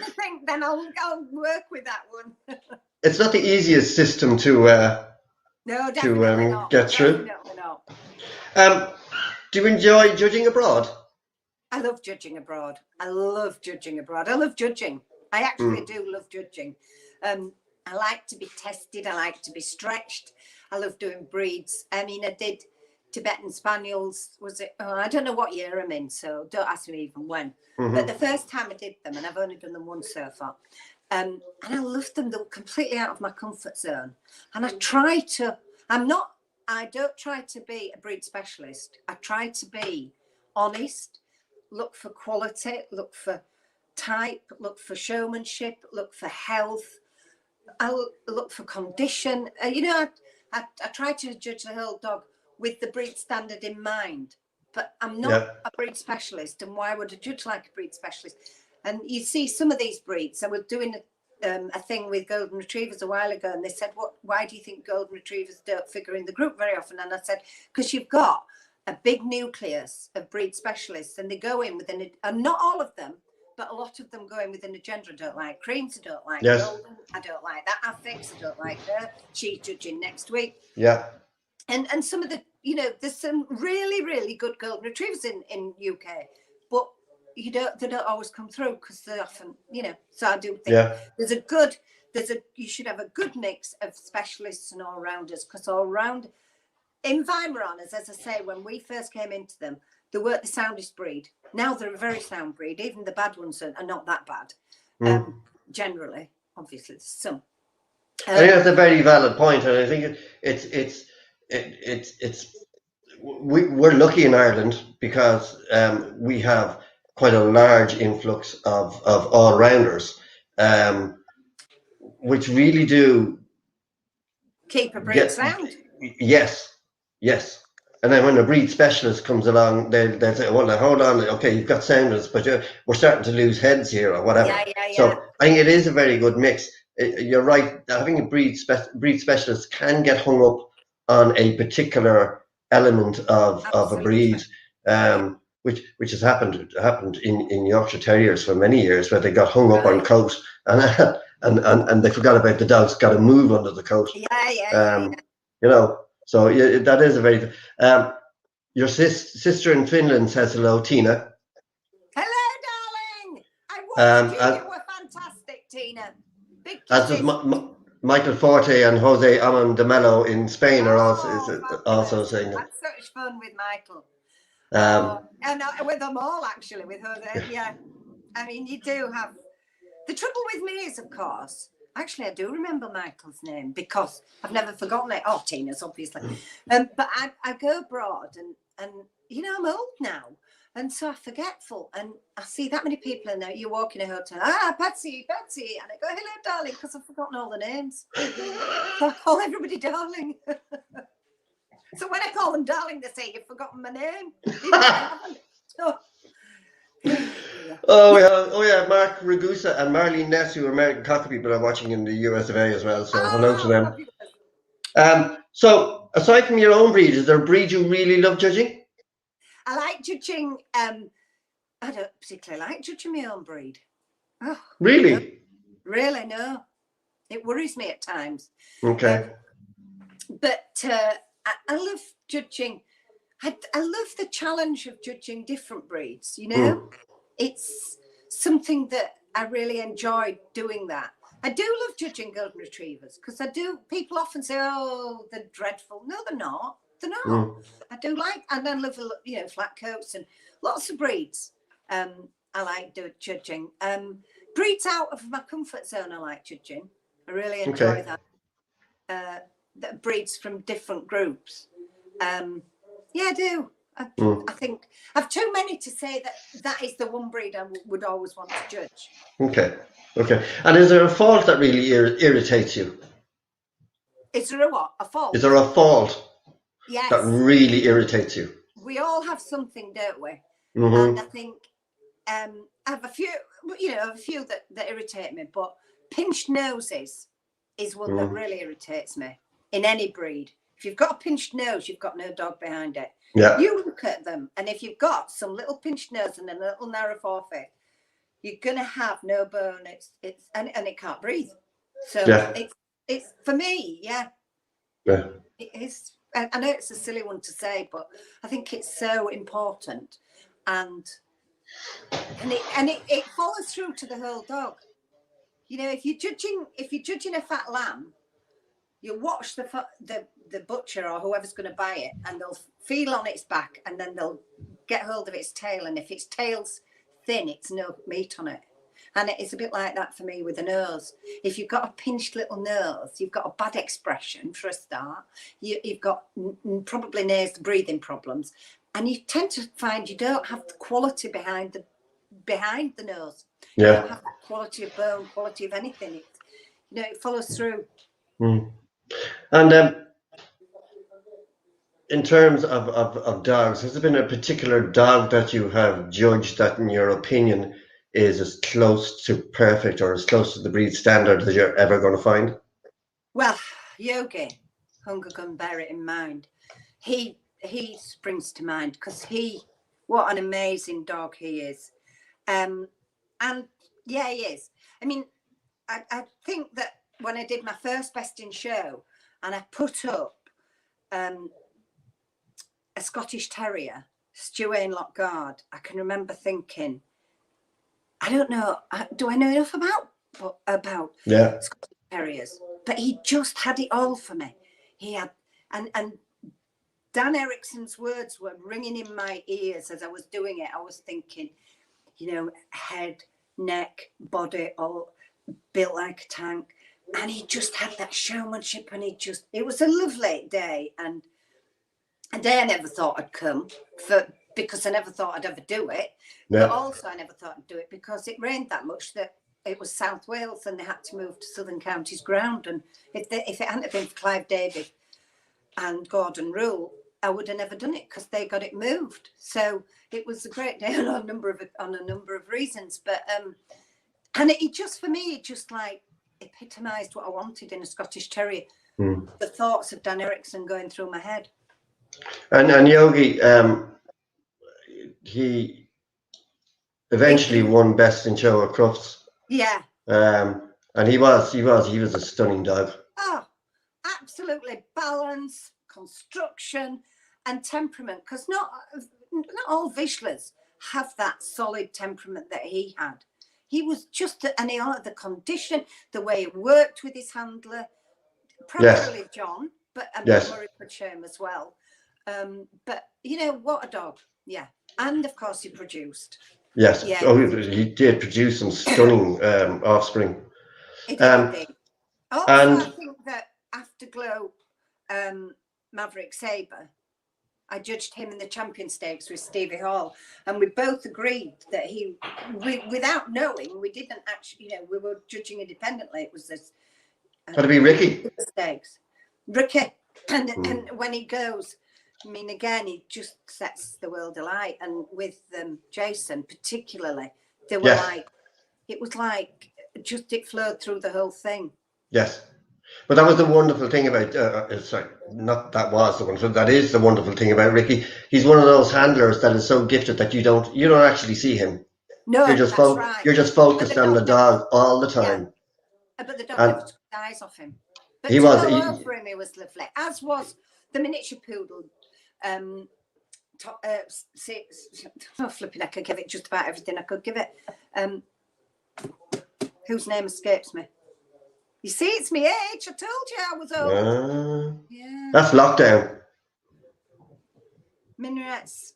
then I'll work with that one. It's not the easiest system to get through. Definitely not. Do you enjoy judging abroad? I love judging abroad. I love judging. I actually do love judging. I like to be tested. I like to be stretched. I love doing breeds. I mean, I did Tibetan Spaniels. I don't know what year I'm in, so don't ask me even when. But the first time I did them, and I've only done them once so far, and I loved them. They were completely out of my comfort zone. And I don't try to be a breed specialist. I try to be honest, look for quality, look for type, look for showmanship, look for health. I look for condition. I try to judge the whole dog with the breed standard in mind, but I'm not a breed specialist. And why would I judge like a breed specialist? And you see some of these breeds. I was doing a thing with golden retrievers a while ago, and they said, why do you think golden retrievers don't figure in the group very often? And I said, because you've got a big nucleus of breed specialists, and they go in within and not all of them, but a lot of them go in within a gender. I don't like creams, I don't like golden, I don't like that affix, I don't like her, she's judging next week. Yeah. And some of the, there's some really, really good golden retrievers in UK, but they don't always come through because they often, so I do think you should have a good mix of specialists and all-rounders, because all-round in Weimaraners, as I say, when we first came into them, they weren't the soundest breed. Now they're a very sound breed. Even the bad ones are not that bad. Generally, obviously, there's some. I think that's a very valid point, and I think we're lucky in Ireland because we have quite a large influx of all-rounders, which really do keep a breed sound. Yes. And then when a breed specialist comes along, they'll say, well, now, hold on, okay, you've got soundness, but we're starting to lose heads here or whatever. Yeah. So I think it is a very good mix. You're right, having a breed specialist can get hung up on a particular element of a breed, which has happened in Yorkshire Terriers for many years, where they got hung up on coat and they forgot about the dog's got to move under the coat. So that is a very your sister in Finland says hello, Tina. Hello, darling. I watched you. You were fantastic, Tina. Big as does Michael Forte and Jose Amon de Mello in Spain are also saying that. That's such fun with Michael. And with them all, actually, with Jose. Yeah. I mean, you do have... The trouble with me is, of course, actually, I do remember Michael's name because I've never forgotten it. Oh, Tina's, obviously. But I go abroad and I'm old now. And so I'm forgetful. And I see that many people in there. You walk in a hotel, Patsy. And I go, hello, darling, because I've forgotten all the names. So I call everybody darling. So when I call them darling, they say, you've forgotten my name. Oh yeah, Mark Ragusa and Marlene Ness, who are American Cocker people, are watching in the US of A as well. So hello to them. So aside from your own breed, is there a breed you really love judging? I like judging. I don't particularly like judging my own breed. Oh, really? No. Really, no. It worries me at times. Okay. But I love judging. I love the challenge of judging different breeds. It's something that I really enjoy doing that. I do love judging golden retrievers because people often say, oh, they're dreadful. No, they're not. They're not. I do like, and I love, flat coats and lots of breeds. I like judging. Breeds out of my comfort zone, I like judging. I really enjoy that. That breeds from different groups. Yeah, I do. I think I've too many to say that is the one breed I would always want to judge. Okay. And is there a fault that really irritates you? Is there a fault? Is there a fault that really irritates you? We all have something, don't we? And I think I have a few that irritate me, but pinched noses is one that really irritates me in any breed. If you've got a pinched nose, you've got no dog behind it. Yeah. You look at them, and if you've got some little pinched nose and a little narrow forefoot, you're gonna have no bone. And it can't breathe. So it's for me, yeah. It is. I know it's a silly one to say, but I think it's so important, and it follows through to the whole dog. If you're judging a fat lamb, you watch the butcher or whoever's going to buy it, and they'll feel on its back, and then they'll get hold of its tail, and if its tail's thin, it's no meat on it. And it's a bit like that for me with the nose. If you've got a pinched little nose, you've got a bad expression for a start. You've got probably breathing problems, and you tend to find you don't have the quality behind the nose. You don't have that quality of bone, quality of anything. It follows through. And in terms of dogs, has there been a particular dog that you have judged that, in your opinion, is as close to perfect or as close to the breed standard as you're ever going to find? Well, Yogi, Hunger Gun, bear it in mind. He springs to mind because what an amazing dog he is. And yeah, he is. I mean, I think that when I did my first best in show and I put up a Scottish Terrier, Stuart Lockguard, I can remember thinking, I don't know, do I know enough about Yeah. Scottish Terriers? But he just had it all for me. He had, and Dan Erickson's words were ringing in my ears as I was doing it. I was thinking, head, neck, body, all built like a tank. And he just had that showmanship, and it was a lovely day. And a day I never thought I'd come because I never thought I'd ever do it. Yeah. But also I never thought I'd do it because it rained that much that it was South Wales and they had to move to Southern Counties ground. And if it hadn't been for Clive David and Gordon Rule, I would have never done it because they got it moved. So it was a great day on a number of reasons. But and it just, for me, it just like epitomised what I wanted in a Scottish Terrier. The thoughts of Dan Erickson going through my head. And Yogi, he eventually won Best in Show at Crufts. Yeah. And he was a stunning dog. Oh, absolutely. Balance, construction, and temperament. Because not all Vishlers have that solid temperament that he had. He was just, and he had the condition, the way he worked with his handler, primarily John, but Murray could show him as well. But what a dog. Yeah. And of course he produced. Yes. Yeah. Oh, he did produce some stunning offspring. He did. Also, I think that Afterglow Maverick Sabre, I judged him in the Champion Stakes with Stevie Hall, and we both agreed that without knowing, we didn't actually, we were judging independently. It was this. That'd be Ricky. Stakes. Ricky, and when he goes, I mean, again, he just sets the world alight. And with Jason, particularly, they were it was like it flowed through the whole thing. Yes. But that was the wonderful thing about, that is the wonderful thing about Ricky. He's one of those handlers that is so gifted that you don't actually see him. No, you're just right. You're just focused on the dog all the time. Yeah. But the dog never took his eyes off him. But he over him, he was lovely. As was the miniature poodle. Flipping, I could give it just about everything I could give it. Whose name escapes me? You see, it's me age. I told you I was old. Yeah. That's Lockdown. Minarets.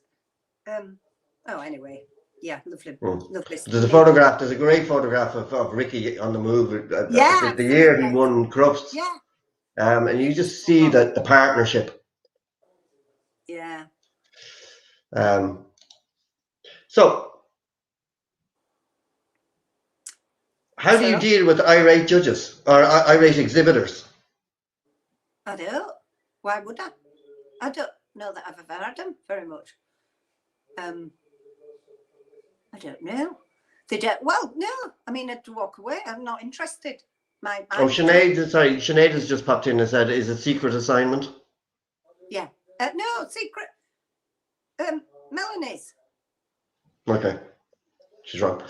Anyway. Yeah, lovely. Lovely. There's a photograph. There's a great photograph of Ricky on the move. The year he won Crufts. Yeah. And you just see the partnership. Yeah. So, how do you deal with irate judges or irate exhibitors? I don't. Why would I? I don't know that I've ever had them very much. I don't know. They don't. Well, no. I mean, I had to walk away. I'm not interested. Sinead has just popped in and said, "Is it secret assignment?" Yeah. No, secret. Melanie's. Okay. She's wrong.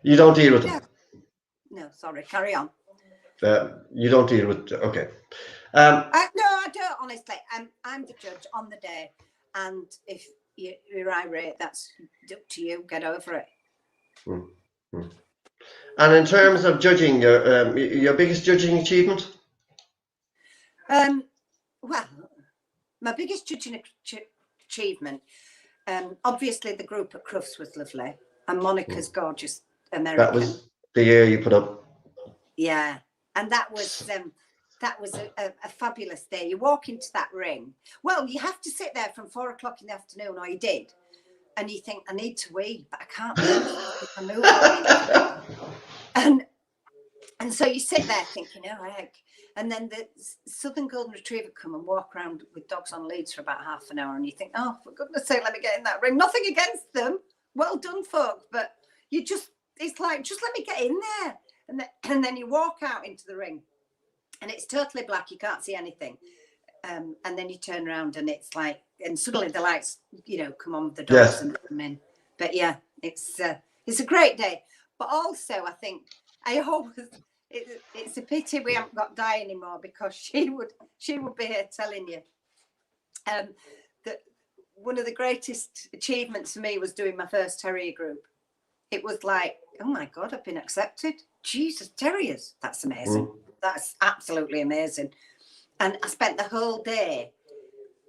You don't deal with them. No, sorry. Carry on. You don't deal with. Okay. No, I don't. Honestly, I'm the judge on the day, and if you're irate, that's up to you. Get over it. And in terms of judging, your biggest judging achievement? Well, my biggest judging achievement, obviously the group at Crufts was lovely, and Monica's gorgeous American. That was the year you put up. Yeah, and that was a fabulous day. You walk into that ring. Well, you have to sit there from 4 o'clock in the afternoon, or you did, and you think, I need to wee, but I can't move. And so you sit there thinking, oh heck. And then the Southern Golden Retriever come and walk around with dogs on leads for about half an hour, and you think, oh, for goodness sake, let me get in that ring. Nothing against them. Well done, folk. But it's like, just let me get in there. And then you walk out into the ring and it's totally black. You can't see anything. And then you turn around and it's like, and suddenly the lights, come on with the doors and come in. But yeah, it's a great day. But also, I think it's a pity we haven't got Di anymore, because she would be here telling you that one of the greatest achievements for me was doing my first terrier group. It was like, oh my God, I've been accepted. Jesus, terriers, that's amazing. That's absolutely amazing. And I spent the whole day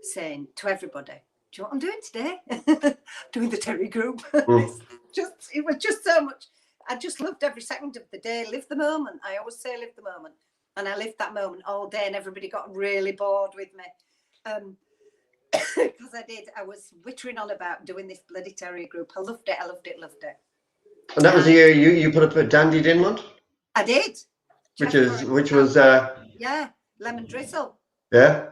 saying to everybody, do you know what I'm doing today? Doing the terrier group. It was just so much. I just loved every second of the day. Live the moment. I always say live the moment. And I lived that moment all day, and everybody got really bored with me. Because I was wittering on about doing this bloody terrier group. I loved it. And that was the year you put up a Dandy Dinmont? I did. Which was lemon drizzle. Yeah.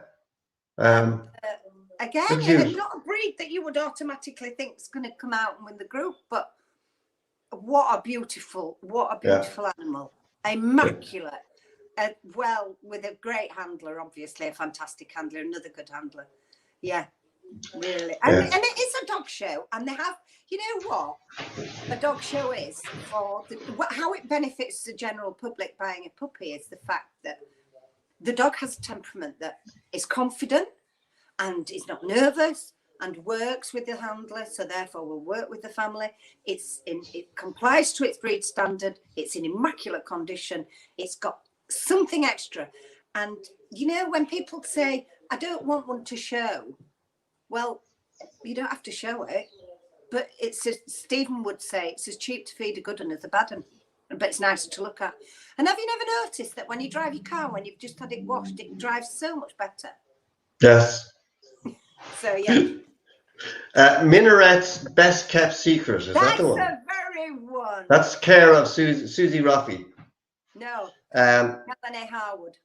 Again, not a breed that you would automatically think is going to come out and win the group, but what a beautiful animal. Immaculate. With a great handler, obviously, a fantastic handler, another good handler. Yeah, really. And it is a dog show, and they have, you know what a dog show is for how it benefits the general public buying a puppy is the fact that the dog has a temperament that is confident and is not nervous and works with the handler, so therefore will work with the family. It complies to its breed standard. It's in immaculate condition. It's got something extra. And when people say, I don't want one to show, well, you don't have to show it. But Stephen would say, it's as cheap to feed a good one as a bad one, but it's nicer to look at. And have you never noticed that when you drive your car, when you've just had it washed, it drives so much better? Yes. So, yeah. Minaret's Best Kept Secret, is that the one? That's the very one. That's care of Susie Roffey. No. Melanie Harwood.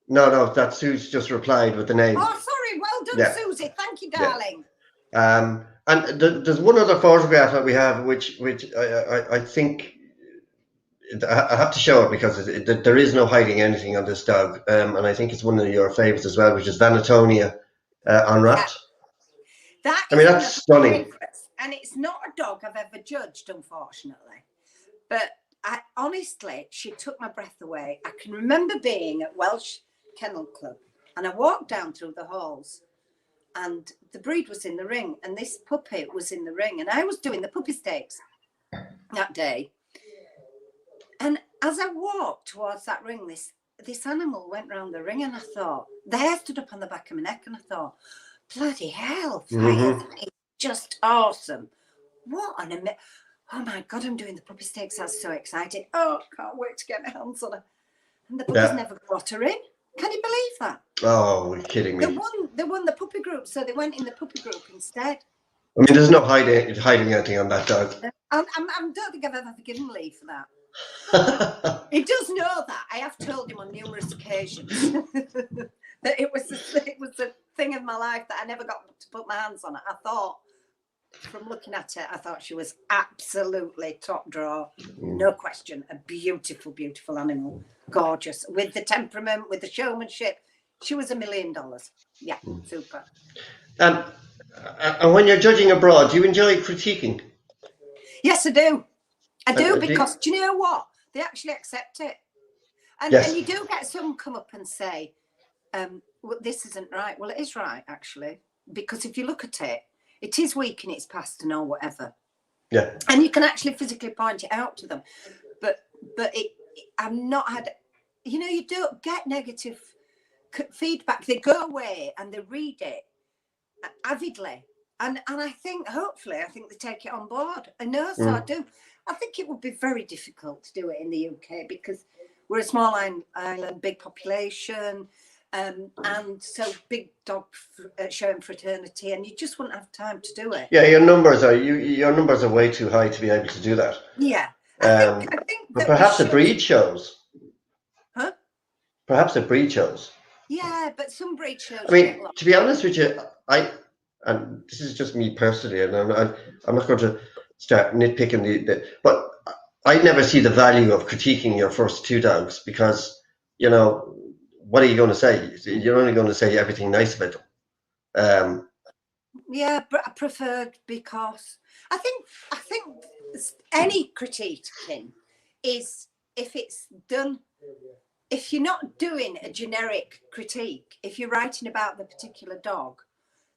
No, that's Sue's just replied with the name. Oh, sorry. Well done, Susie. Thank you, darling. Yeah. And there's one other photograph that we have, which I think I have to show it because there is no hiding anything on this dog. And I think it's one of your favorites as well, which is Vanatonia Unwrapped. Yeah. That's stunning. And it's not a dog I've ever judged, unfortunately. But honestly, she took my breath away. I can remember being at Welsh Kennel Club, and I walked down through the halls, and the breed was in the ring, and this puppy was in the ring, and I was doing the puppy stakes that day. And as I walked towards that ring, this animal went round the ring, and I thought, the hair stood up on the back of my neck, and I thought, bloody hell, it's just awesome. What an amazing. Oh my God, I'm doing the puppy stakes. I'm so excited. Oh, can't wait to get my hands on her. And the puppies never brought her in. Can you believe that? Oh, you're kidding me. They won the puppy group, so they went in the puppy group instead. I mean, there's no hiding anything on that dog. I don't think I've ever given leave for that. He does know that. I have told him on numerous occasions that it was the thing of my life that I never got to put my hands on it. I thought, from looking at her, I thought she was absolutely top drawer, no question. A beautiful, beautiful animal, gorgeous, with the temperament, with the showmanship. She was $1 million. Yeah, super. And when you're judging abroad, do you enjoy critiquing? Yes, I do. Because do you know what? They actually accept it, and you do get some come up and say, well, "This isn't right." Well, it is right actually, because if you look at it. It is weak in its past or whatever. Yeah. And you can actually physically point it out to them. But I've not had, you don't get negative feedback. They go away and they read it avidly. And I think, hopefully, they take it on board. I know, so I do. I think it would be very difficult to do it in the UK because we're a small island, big population. And so big dog showing fraternity, and you just wouldn't have time to do it. Yeah, your numbers are way too high to be able to do that. Yeah, I think but perhaps the breed shows. Huh? Perhaps the breed shows. Yeah, but some breed shows. I mean, to be honest with you, and this is just me personally, and I'm not going to start nitpicking but I never see the value of critiquing your first two dogs because, you know, what are you going to say? You're only going to say everything nice about them. Yeah, but I preferred because I think any critiquing is if it's done. If you're not doing a generic critique, if you're writing about the particular dog,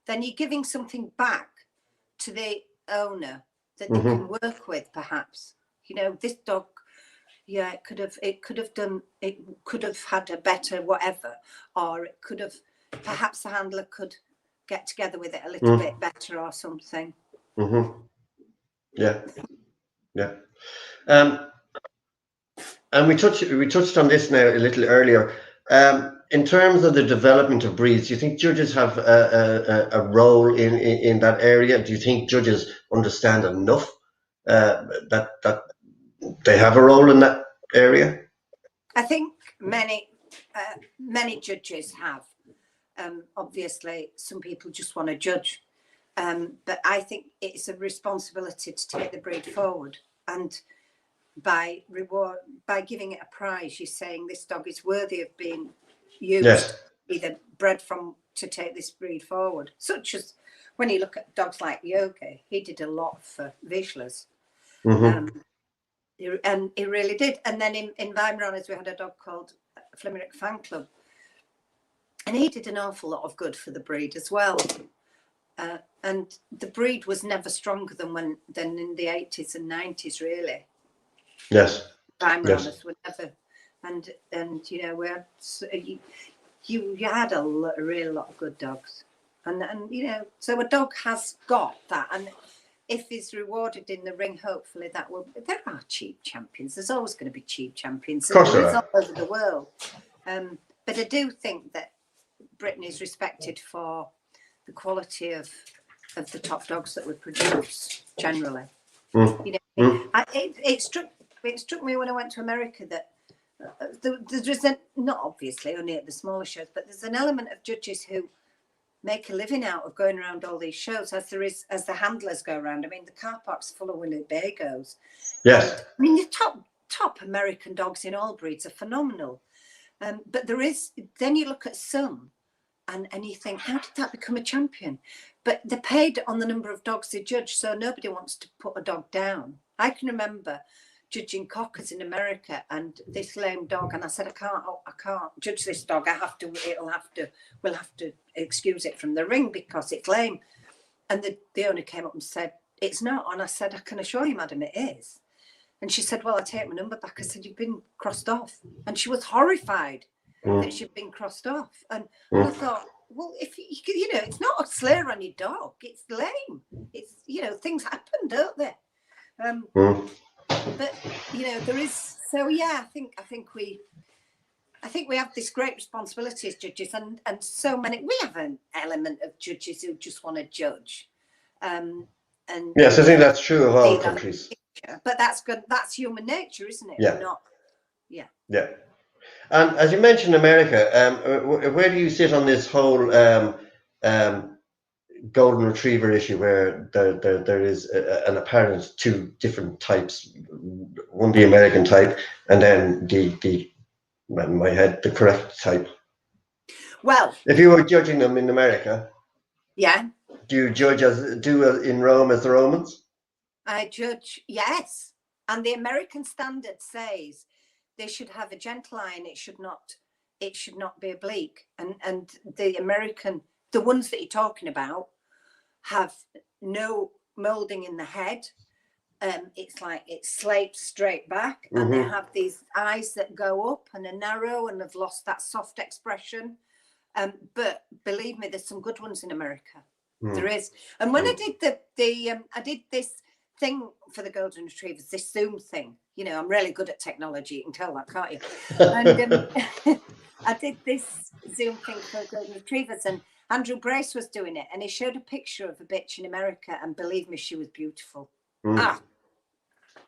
then you're giving something back to the owner that they can work with, perhaps. You know, this dog, yeah, it could have had a better whatever, or it could have, perhaps the handler could get together with it a little bit better or something. Yeah, yeah. And we touched on this now a little earlier. In terms of the development of breeds, do you think judges have a role in that area? Do you think judges understand enough that they have a role in that area? I think many judges have. Obviously, some people just want to judge, but I think it's a responsibility to take the breed forward, and by giving it a prize, you're saying this dog is worthy of being used, either bred from, to take this breed forward. Such as when you look at dogs like Yogi, he did a lot for Vizslas. And he really did. And then in Weimaraners, we had a dog called Flimerick Fan Club, and he did an awful lot of good for the breed as well. And the breed was never stronger than in the 80s and 90s, really. Yes. Weimaraners were never, and you know, we had, you had a real lot of good dogs, and you know, so a dog has got that, and if he's rewarded in the ring, hopefully that will. There are cheap champions. There's always going to be cheap champions. Of course there is all over the world. But I do think that Britain is respected for the quality of the top dogs that we produce generally. You know, it struck me when I went to America that there's not obviously only at the smaller shows, but there's an element of judges who make a living out of going around all these shows as the handlers go around. I mean, the car park's full of Winnebagos. Yes. I mean, the top American dogs in all breeds are phenomenal. But then you look at some and you think, how did that become a champion? But they're paid on the number of dogs they judge, so nobody wants to put a dog down. I can remember judging cockers in America and this lame dog, and I said, I can't judge this dog. We'll have to excuse it from the ring because it's lame. And the owner came up and said, it's not. And I said, I can assure you, madam, it is. And she said, well, I take my number back. I said, you've been crossed off. And she was horrified that she'd been crossed off. And I thought, well, if you know, it's not a slur on your dog. It's lame. It's, you know, things happen, don't they? But you know, there is. So yeah, I think we have this great responsibility as judges, and so many. We have an element of judges who just want to judge. And yes, I think that's true of all countries. But that's good. That's human nature, isn't it? Yeah. Yeah. And as you mentioned, America, where do you sit on this whole golden retriever issue, where there is an apparent two different types, one the American type, and then the in my head the correct type? Well, if you were judging them in America, yeah, do you judge in Rome as the Romans? I judge, yes, and the American standard says they should have a gentle eye, and it should not be oblique, and the ones that you're talking about have no moulding in the head. It's like it's sloped straight back, and they have these eyes that go up and are narrow and have lost that soft expression. But believe me, there's some good ones in America. There is. And when I did I did this thing for the golden retrievers, this Zoom thing. You know, I'm really good at technology. You can tell that, can't you? And I did this Zoom thing for golden retrievers, and Andrew Brace was doing it, and he showed a picture of a bitch in America, and believe me, she was beautiful.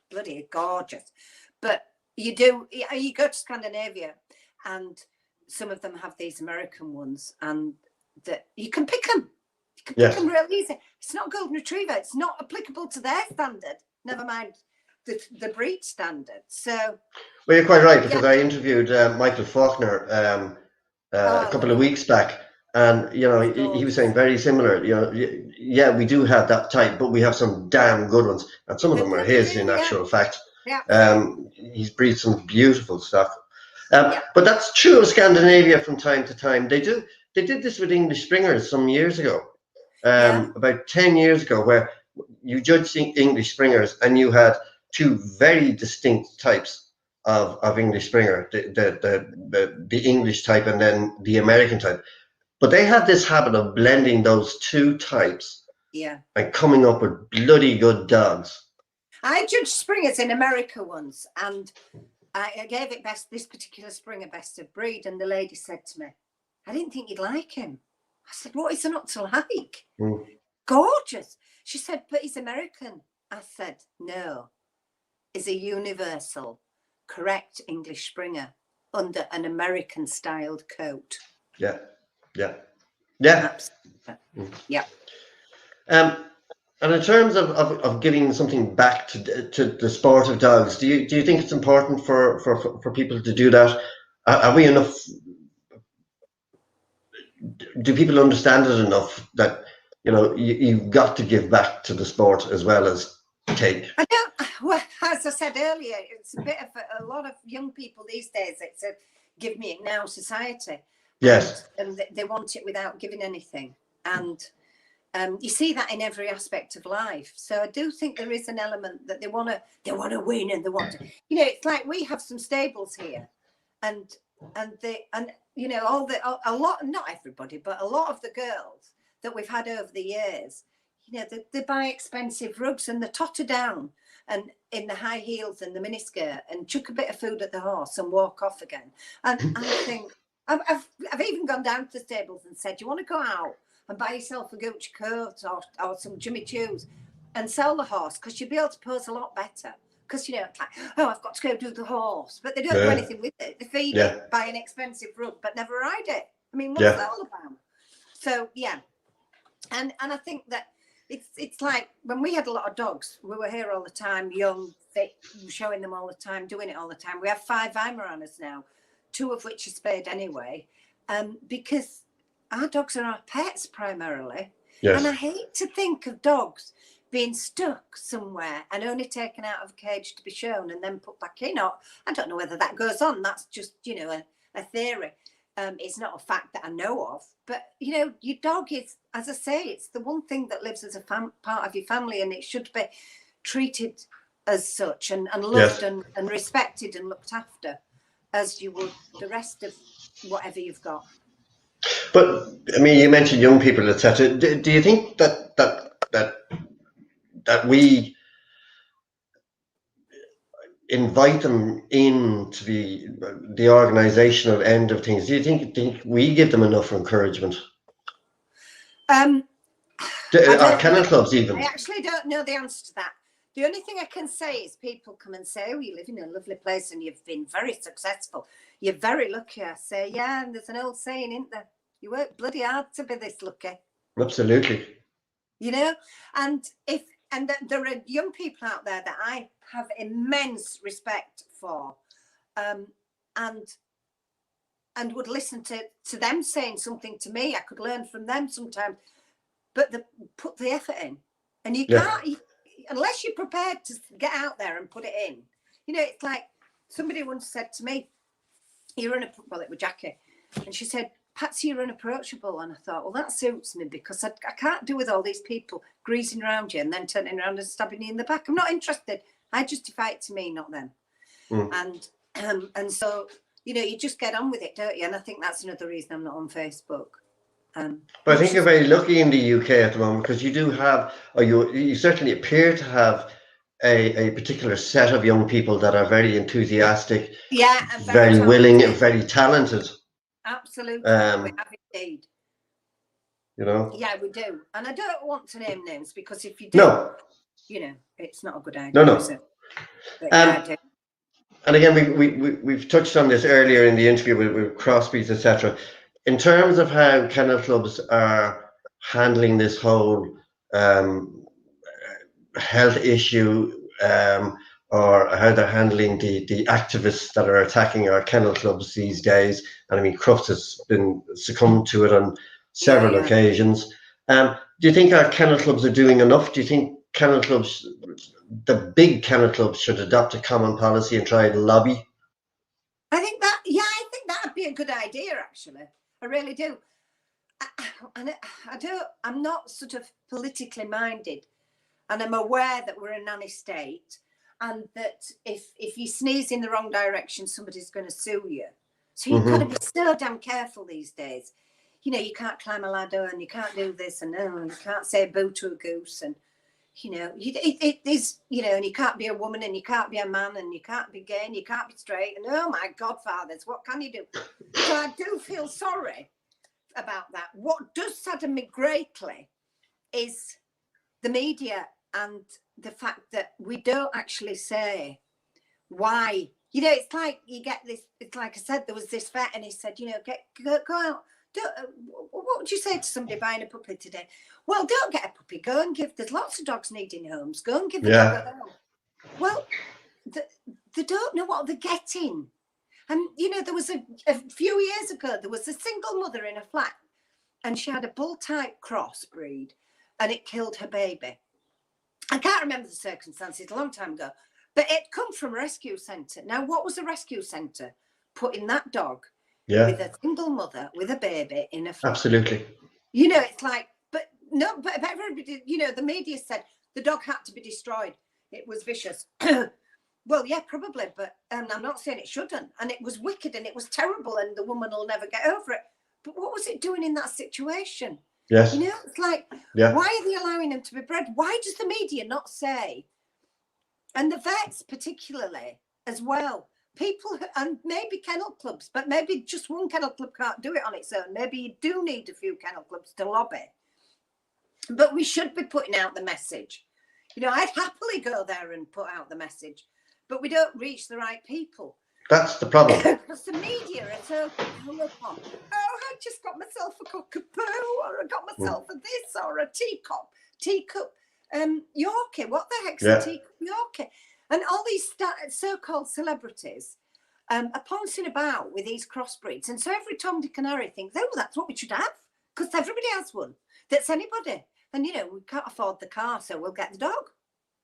Bloody gorgeous. But you go to Scandinavia, and some of them have these American ones, and that you can pick them. You can pick them real easy. It's not golden retriever. It's not applicable to their standard. Never mind the breed standard. So, well, you're quite right, because I interviewed Michael Faulkner a couple of weeks back, and he was saying very similar. Yeah, we do have that type, but we have some damn good ones, and some of them are his in actual fact. He's breed some beautiful stuff. But that's true of Scandinavia from time to time. They did this with English Springers some years ago, about 10 years ago, where you judged English Springers and you had two very distinct types of English Springer, the English type and then the American type. But they had this habit of blending those two types and coming up with bloody good dogs. I judged Springers in America once, and I gave it this particular Springer best of breed, and the lady said to me, I didn't think you'd like him. I said, what is there not to like? Gorgeous. She said, but he's American. I said, no, he's a universal, correct English Springer under an American styled coat. Yeah. Absolutely. Yeah. And in terms of giving something back to the sport of dogs, do you think it's important for people to do that? Are we enough? Do people understand it enough that you've got to give back to the sport as well as take? I don't. Well, as I said earlier, it's a bit of a lot of young people these days. It's a give me it now society. Yes. And they want it without giving anything, and you see that in every aspect of life. So I do think there is an element that they want to win, and they want to. It's like we have some stables here, and a lot, not everybody, but a lot of the girls that we've had over the years, they buy expensive rugs and they totter down and in the high heels and the miniskirt and chuck a bit of food at the horse and walk off again. And I think I've even gone down to the stables and said, do you want to go out and buy yourself a Gucci coat or some Jimmy Choos and sell the horse, because you'll be able to pose a lot better. Because, it's like, I've got to go do the horse. But they don't do anything with it. They feed it, buy an expensive rug, but never ride it. I mean, what's that all about? So, And I think that it's like when we had a lot of dogs, we were here all the time, young, fit, showing them all the time, doing it all the time. We have 5 Weimaraners now, 2 of which are spayed anyway, because our dogs are our pets primarily. Yes. And I hate to think of dogs being stuck somewhere and only taken out of a cage to be shown and then put back in. Or I don't know whether that goes on. That's just, a theory. It's not a fact that I know of. But, your dog is, as I say, it's the one thing that lives as a part of your family, and it should be treated as such and loved and respected and looked after as you would the rest of whatever you've got. But, I mean, you mentioned young people, etc. Do you think that we invite them into the organizational end of things? Do you think we give them enough encouragement? Our kennel clubs even? I actually don't know the answer to that. The only thing I can say is people come and say, you live in a lovely place and you've been very successful. You're very lucky. I say, and there's an old saying, isn't there? You work bloody hard to be this lucky. Absolutely. And there are young people out there that I have immense respect for, and would listen to them saying something to me. I could learn from them sometimes, but put the effort in, and you can't unless you're prepared to get out there and put it in. It's like somebody once said to me, it was Jackie, and she said, Patsy, you're unapproachable. And I thought, well, that suits me, because I can't do with all these people greasing around you and then turning around and stabbing you in the back. I'm not interested. I justify it to me, not them. And so, you just get on with it, don't you? And I think that's another reason I'm not on Facebook. But I think you're very lucky in the UK at the moment, because you do have, or you certainly appear to have a particular set of young people that are very enthusiastic, very willing and very talented. Absolutely, we have indeed. Yeah, we do. And I don't want to name names, because if you do, it's not a good idea. No. Is it? But I do. And again, we've touched on this earlier in the interview with crossbreeds, etc. In terms of how kennel clubs are handling this whole health issue, or how they're handling the activists that are attacking our kennel clubs these days. And I mean, Crufts has been succumbed to it on several occasions. Do you think our kennel clubs are doing enough? Do you think kennel clubs, the big kennel clubs, should adopt a common policy and try to lobby? I think that'd be a good idea, actually. I really do. I'm not sort of politically minded, and I'm aware that we're a nanny state, and that if you sneeze in the wrong direction, somebody's going to sue you. So you've got to be so damn careful these days. You know, you can't climb a ladder, and you can't do this, and you can't say boo to a goose, and you know, it is, you know, and you can't be a woman, and you can't be a man, and you can't be gay, and you can't be straight, and oh my godfathers, what can you do? So I do feel sorry about that. What does sadden me greatly is the media and the fact that we don't actually say why. You know, it's like you get this, it's like I said, there was this vet and he said, you know, go out. What would you say to somebody buying a puppy today? Well, don't get a puppy. Go and there's lots of dogs needing homes. Go and give the dog a home. Well, they don't know what they're getting. And, you know, there was a few years ago, there was a single mother in a flat and she had a bull-type crossbreed and it killed her baby. I can't remember the circumstances, a long time ago, but it come from a rescue centre. Now, what was a rescue centre? Putting that dog with a single mother with a baby in a flat. Absolutely. You know, it's like, but everybody, you know, the media said the dog had to be destroyed. It was vicious. Well, yeah, probably, but I'm not saying it shouldn't. And it was wicked and it was terrible and the woman will never get over it. But what was it doing in that situation? Yes. You know, it's like, why are they allowing them to be bred? Why does the media not say, and the vets particularly as well, people, and maybe kennel clubs, but maybe just one kennel club can't do it on its own. Maybe you do need a few kennel clubs to lobby. But we should be putting out the message. You know, I'd happily go there and put out the message, but we don't reach the right people. That's the problem. Because the media are so hung up on, oh, I just got myself a cockapoo, or I got myself a this, or a teacup, Yorkie. What the heck's a teacup Yorkie? And all these so-called celebrities are pouncing about with these crossbreeds. And so every Tom, Dick and Harry thinks, oh, that's what we should have, because everybody has one. That's anybody. And, you know, we can't afford the car, so we'll get the dog.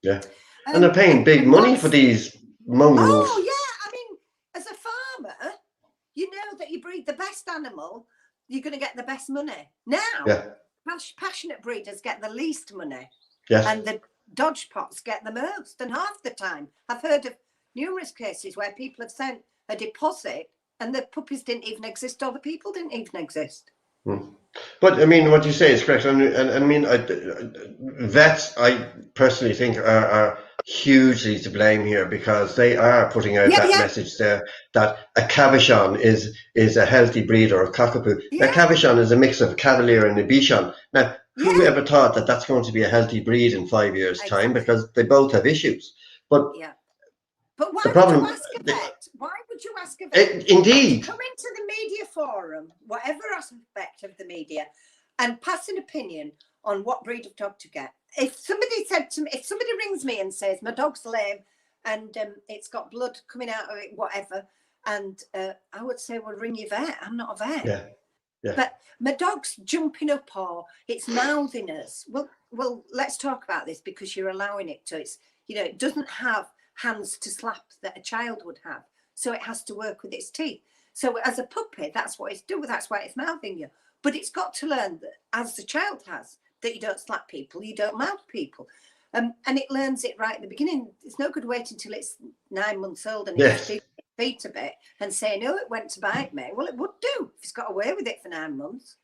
Yeah. And they're paying big money for these mongrels. Oh, yeah. I mean, as a farmer, you know that you breed the best animal, you're going to get the best money. Now, passionate breeders get the least money. Yes. And the dodge pots get the most. And half the time, I've heard of numerous cases where people have sent a deposit and the puppies didn't even exist or the people didn't even exist. But I mean, what you say is correct. And I mean, vets, I personally think, are hugely to blame here, because they are putting out that message there that a Cavachon is a healthy breed, or a cockapoo. A Cavachon is a mix of a Cavalier and a Bichon. Now, who ever thought that that's going to be a healthy breed in 5 years' time? Because they both have issues. But But why would you ask a vet? Why would you ask a vet? Indeed. Come into the media forum, whatever aspect of the media, and pass an opinion on what breed of dog to get. If somebody said to me, if somebody rings me and says my dog's lame and it's got blood coming out of it, whatever, and I would say, well, ring your vet. I'm not a vet. Yeah. But my dog's jumping up or it's mouthing us. Well, let's talk about this, because you're allowing it to. It's, you know, it doesn't have hands to slap that a child would have, so it has to work with its teeth. So as a puppy, that's what it's doing. That's why it's mouthing you. But it's got to learn that, as the child has, that you don't slap people, you don't mouth people, and it learns it right at the beginning. It's no good waiting till it's 9 months old and it's feet a bit and saying, "Oh, it went to bite me." Well, it would do if it's got away with it for 9 months.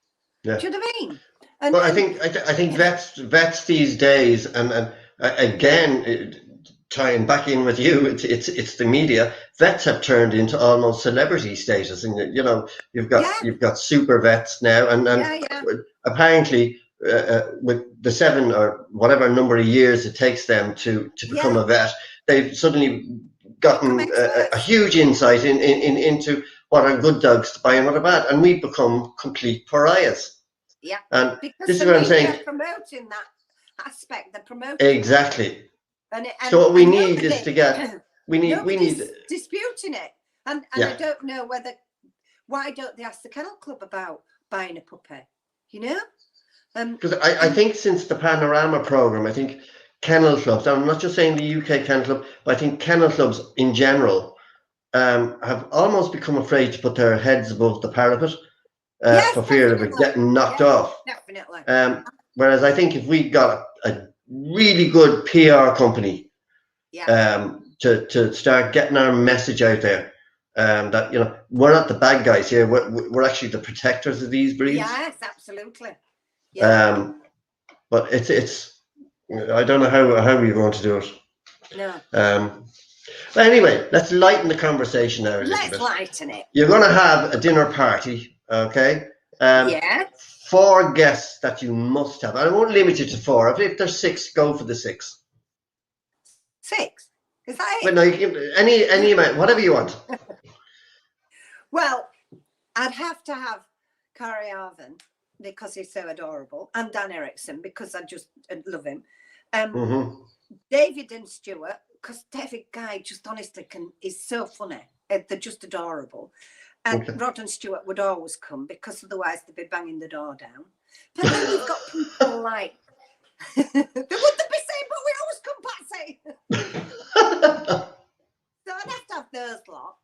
Yeah. Do you know what I mean? And, well, I think vets these days, and again, tying back in with you, it's the media. Vets have turned into almost celebrity status, and you know, you've got super vets now, and apparently with the 7 or whatever number of years it takes them to become a vet, they've suddenly gotten a huge insight into what are good dogs to buy and what are bad, and we've become complete pariahs. Yeah, and because this is what I'm saying. They're promoting that aspect. They're promoting exactly. So what we need nobody, is to get, we need, disputing it. And Yeah. I don't know why don't they ask the Kennel Club about buying a puppy? You know? because I think since the Panorama program, I think kennel clubs, I'm not just saying the UK Kennel Club, but I think kennel clubs in general have almost become afraid to put their heads above the parapet Yes, for fear of it getting knocked off. Definitely. Whereas I think if we got a really good PR company to start getting our message out there, that, you know, we're not the bad guys here, we're actually the protectors of these breeds. Yes, absolutely. Yeah. But it's I don't know how we're going to do it. No. But anyway, let's lighten the conversation now a little bit. Let's lighten it. You're going to have a dinner party, okay? Yeah. 4 guests that you must have. I won't limit you to 4. If there's 6, go for the 6. 6? Is that it? But no, you can, any amount, whatever you want. Well, I'd have to have Kari Arvin because he's so adorable, and Dan Erickson because I just love him. David and Stuart, because David Guy just honestly is so funny. They're just adorable. And Rod and Stuart would always come because otherwise they'd be banging the door down. But then we've got people like they wouldn't be saying, but we always come, Patsy. So I'd have to have those lot.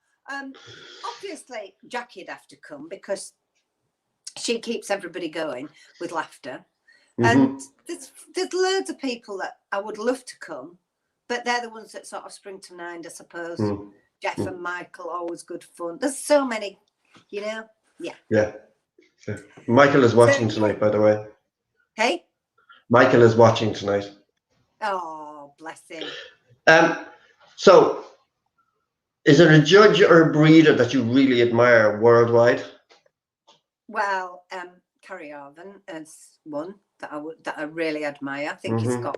Obviously Jackie'd have to come because she keeps everybody going with laughter. And there's loads of people that I would love to come, but they're the ones that sort of spring to mind, I suppose. Jeff and Michael, always good fun. There's so many, you know. Yeah. Michael is watching tonight, by the way. Hey? Michael is watching tonight. Oh, bless him. So, is there a judge or a breeder that you really admire worldwide? Well, Kari Arvin is one that I really admire. I think he's got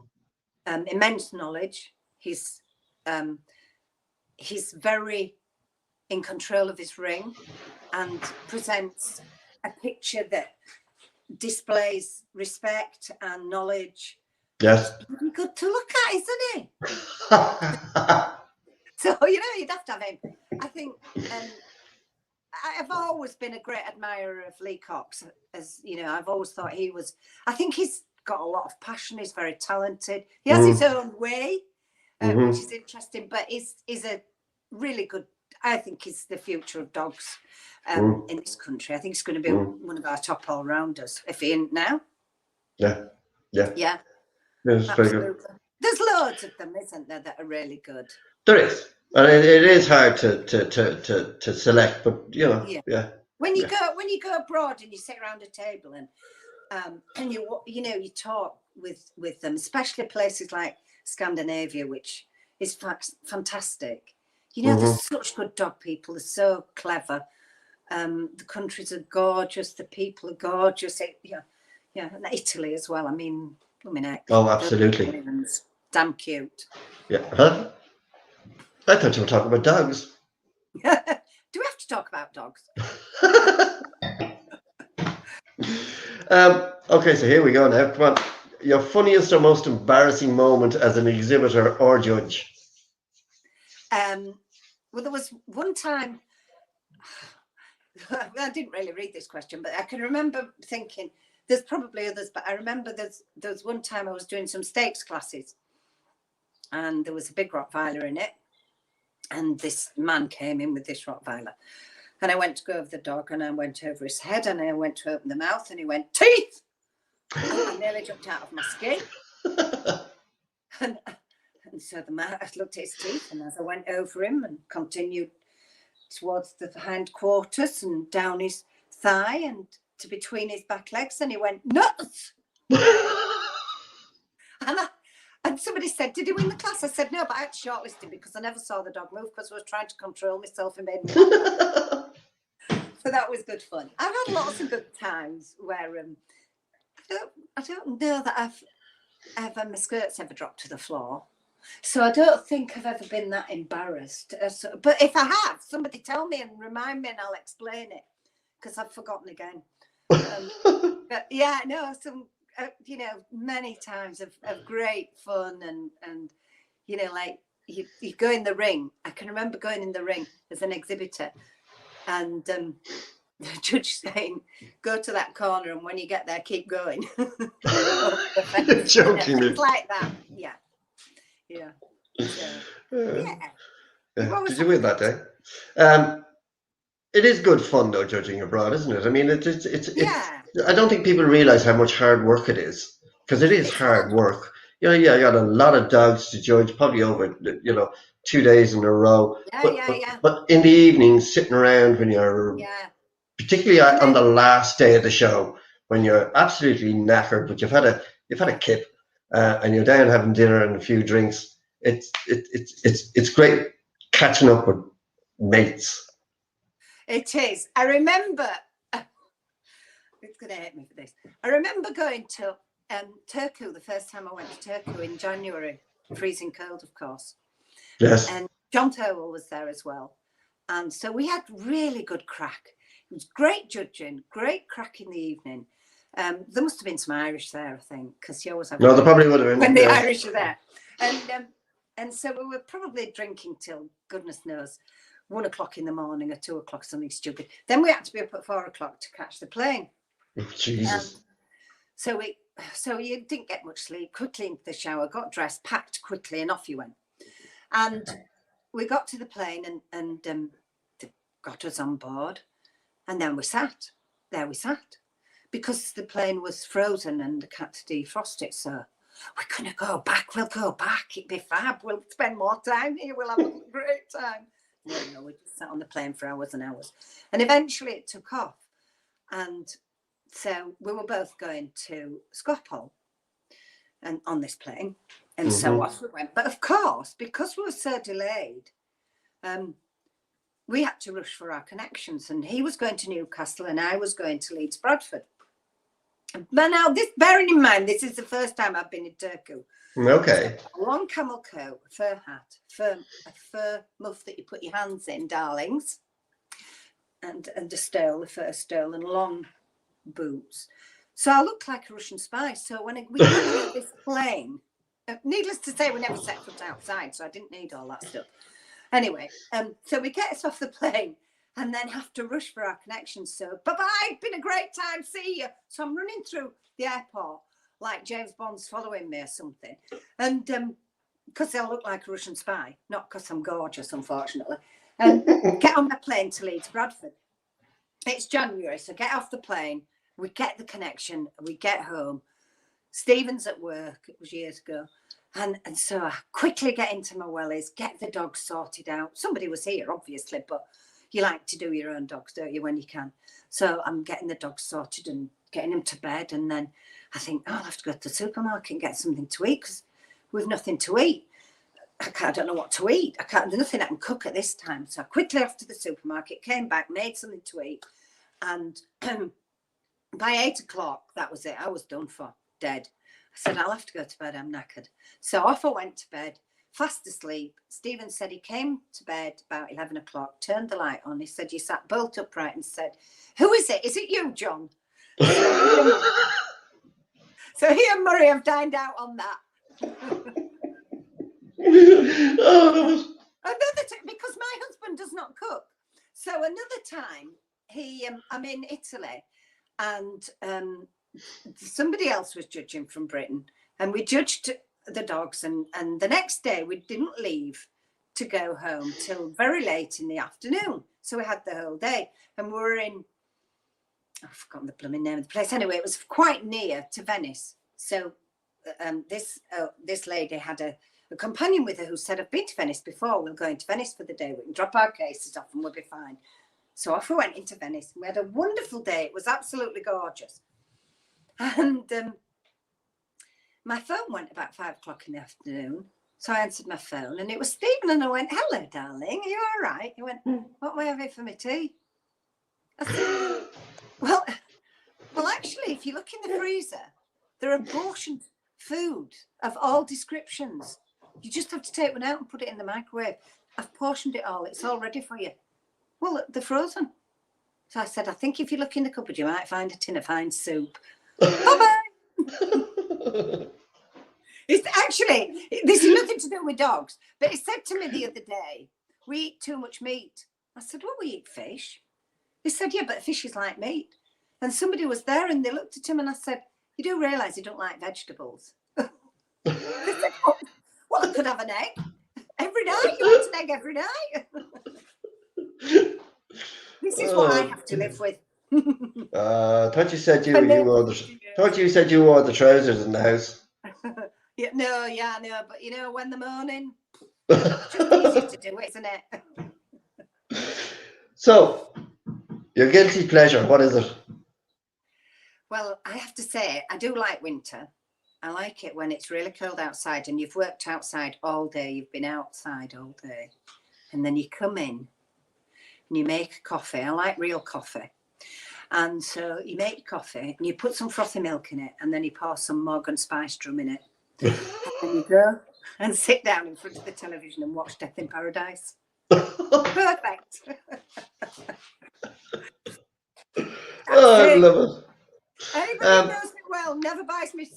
immense knowledge. He's very in control of his ring and presents a picture that displays respect and knowledge. Yes. He's good to look at, isn't he? So, you know, you'd have to have him. I think I've always been a great admirer of Lee Cox. As you know, I've always thought I think he's got a lot of passion. He's very talented. He has his own way, which is interesting, but he's a really good, I think he's the future of dogs in this country. I think he's going to be one of our top all-rounders, if he isn't now. Yeah. That's very good. There's loads of them, isn't there, that are really good. There is. And it is hard to select, but you know, When you go abroad and you sit around a table and you talk with them, especially places like Scandinavia, which is fantastic. You know, there's such good dog people. They're so clever. The countries are gorgeous. The people are gorgeous. And Italy as well. I mean, heck. Oh, absolutely. Damn cute. Yeah. Huh? I thought you were talking about dogs. Do we have to talk about dogs? Okay, so here we go now. Come on. Your funniest or most embarrassing moment as an exhibitor or judge? Well, there was one time, I didn't really read this question, but I can remember thinking, there's probably others, but I remember there was one time I was doing some stakes classes and there was a big Rottweiler in it. And this man came in with this Rottweiler. And I went to go over the dog and I went over his head and I went to open the mouth and he went, teeth! And I nearly jumped out of my skin. And so the man, I looked at his teeth and as I went over him and continued towards the hindquarters and down his thigh and to between his back legs and he went, nuts! And somebody said, did he win the class? I said, no, but I had to shortlist him because I never saw the dog move because I was trying to control myself and made me laugh. So that was good fun. I've had lots of good times where I don't know that my skirt's ever dropped to the floor. So I don't think I've ever been that embarrassed. But if I have, somebody tell me and remind me and I'll explain it because I've forgotten again. But yeah, no, some... many times of great fun and you know, like you go in the ring. I can remember going in the ring as an exhibitor, and the judge saying, "Go to that corner, and when you get there, keep going." You're joking me. Things like that. Yeah. So, Did you win that day? It is good fun though, judging abroad, isn't it? I mean, it's I don't think people realize how much hard work it is, because it is hard work. You know, I got a lot of dogs to judge, probably over 2 days in a row. But in the evening, sitting around when you're particularly on the last day of the show, when you're absolutely knackered, but you've had a kip, and you're down having dinner and a few drinks. It's great catching up with mates. It is. I remember. It's going to hate me for this. I remember going to Turku the first time I went to Turku in January, freezing cold, of course. Yes. And John Towell was there as well, and so we had really good crack. It was great judging, great crack in the evening. There must have been some Irish there, I think, because you always have. No, there probably would have been when the Irish are there, and so we were probably drinking till goodness knows 1 o'clock in the morning or 2 o'clock, something stupid. Then we had to be up at 4 o'clock to catch the plane. Oh, Jesus. So you didn't get much sleep. Quickly into the shower, got dressed, packed quickly, and off you went. And we got to the plane and they got us on board, and then we sat. There we sat, because the plane was frozen and they had to defrost it. So we're going to go back. We'll go back. It'd be fab. We'll spend more time here. We'll have a great time. No, we just sat on the plane for hours and hours. And eventually it took off. And so we were both going to Skopje and on this plane. And so off we went. But of course, because we were so delayed, we had to rush for our connections. And he was going to Newcastle and I was going to Leeds Bradford. But now, bearing in mind, this is the first time I've been in Turku. Okay. So, a long camel coat, a fur hat, a fur muff that you put your hands in, darlings, and a stole, a fur stole, and long boots. So I looked like a Russian spy. So when we got on this plane, needless to say, we never set foot outside, so I didn't need all that stuff. Anyway, so we get us off the plane and then have to rush for our connections. So, bye-bye, been a great time, see you. So I'm running through the airport like James Bond's following me or something. And because I look like a Russian spy, not because I'm gorgeous, unfortunately. Get on the plane to Leeds Bradford. It's January, so get off the plane. We get the connection. We get home. Stephen's at work. It was years ago. And so I quickly get into my wellies, get the dogs sorted out. Somebody was here, obviously, but you like to do your own dogs, don't you, when you can? So I'm getting the dogs sorted and getting them to bed. And then I think, I'll have to go to the supermarket and get something to eat because we've nothing to eat. I don't know what to eat. There's nothing I can cook at this time. So I quickly off to the supermarket, came back, made something to eat. And by 8 o'clock, that was it. I was done for, dead. I said, I'll have to go to bed. I'm knackered. So off I went to bed, fast asleep. Stephen said he came to bed about 11 o'clock, turned the light on. He said, you sat bolt upright and said, who is it? Is it you, John? So he and Murray have dined out on that. Another time, because my husband does not cook. So another time, I'm in Italy, and somebody else was judging from Britain, and we judged the dogs, and the next day we didn't leave to go home till very late in the afternoon. So we had the whole day, and we were in, I've forgotten the blooming name of the place. Anyway, it was quite near to Venice. So this lady had a companion with her who said, I've been to Venice before. We'll go into Venice for the day. We can drop our cases off and we'll be fine. So off we went into Venice. We had a wonderful day. It was absolutely gorgeous. And my phone went about 5 o'clock in the afternoon. So I answered my phone and it was Stephen, and I went, hello, darling. Are you all right? He went, what am I having for my tea? I said, well, actually, if you look in the freezer, there are portioned food of all descriptions. You just have to take one out and put it in the microwave. I've portioned it all. It's all ready for you. Well, they're frozen. So I said, I think if you look in the cupboard, you might find a tin of fine soup. Bye-bye. It's actually, this is nothing to do with dogs, but he said to me the other day, we eat too much meat. I said, well, we eat fish. He said, yeah, but fish is like meat. And somebody was there and they looked at him and I said, you do realise you don't like vegetables? They said, oh, well, I could have an egg every night. You want an egg every night? This is what I have to live with. I thought you said you wore the trousers in the house. Yeah, no, but you know, when the morning, just easy to do, isn't it? So, your guilty pleasure, what is it? Well, I have to say, I do like winter. I like it when it's really cold outside and you've worked outside all day, you've been outside all day, and then you come in and you make a coffee. I like real coffee. And so you make coffee and you put some frothy milk in it and then you pour some Morgan spice drum in it. And then you go and sit down in front of the television and watch Death in Paradise. Perfect. I love it. Anybody who knows me well never buys me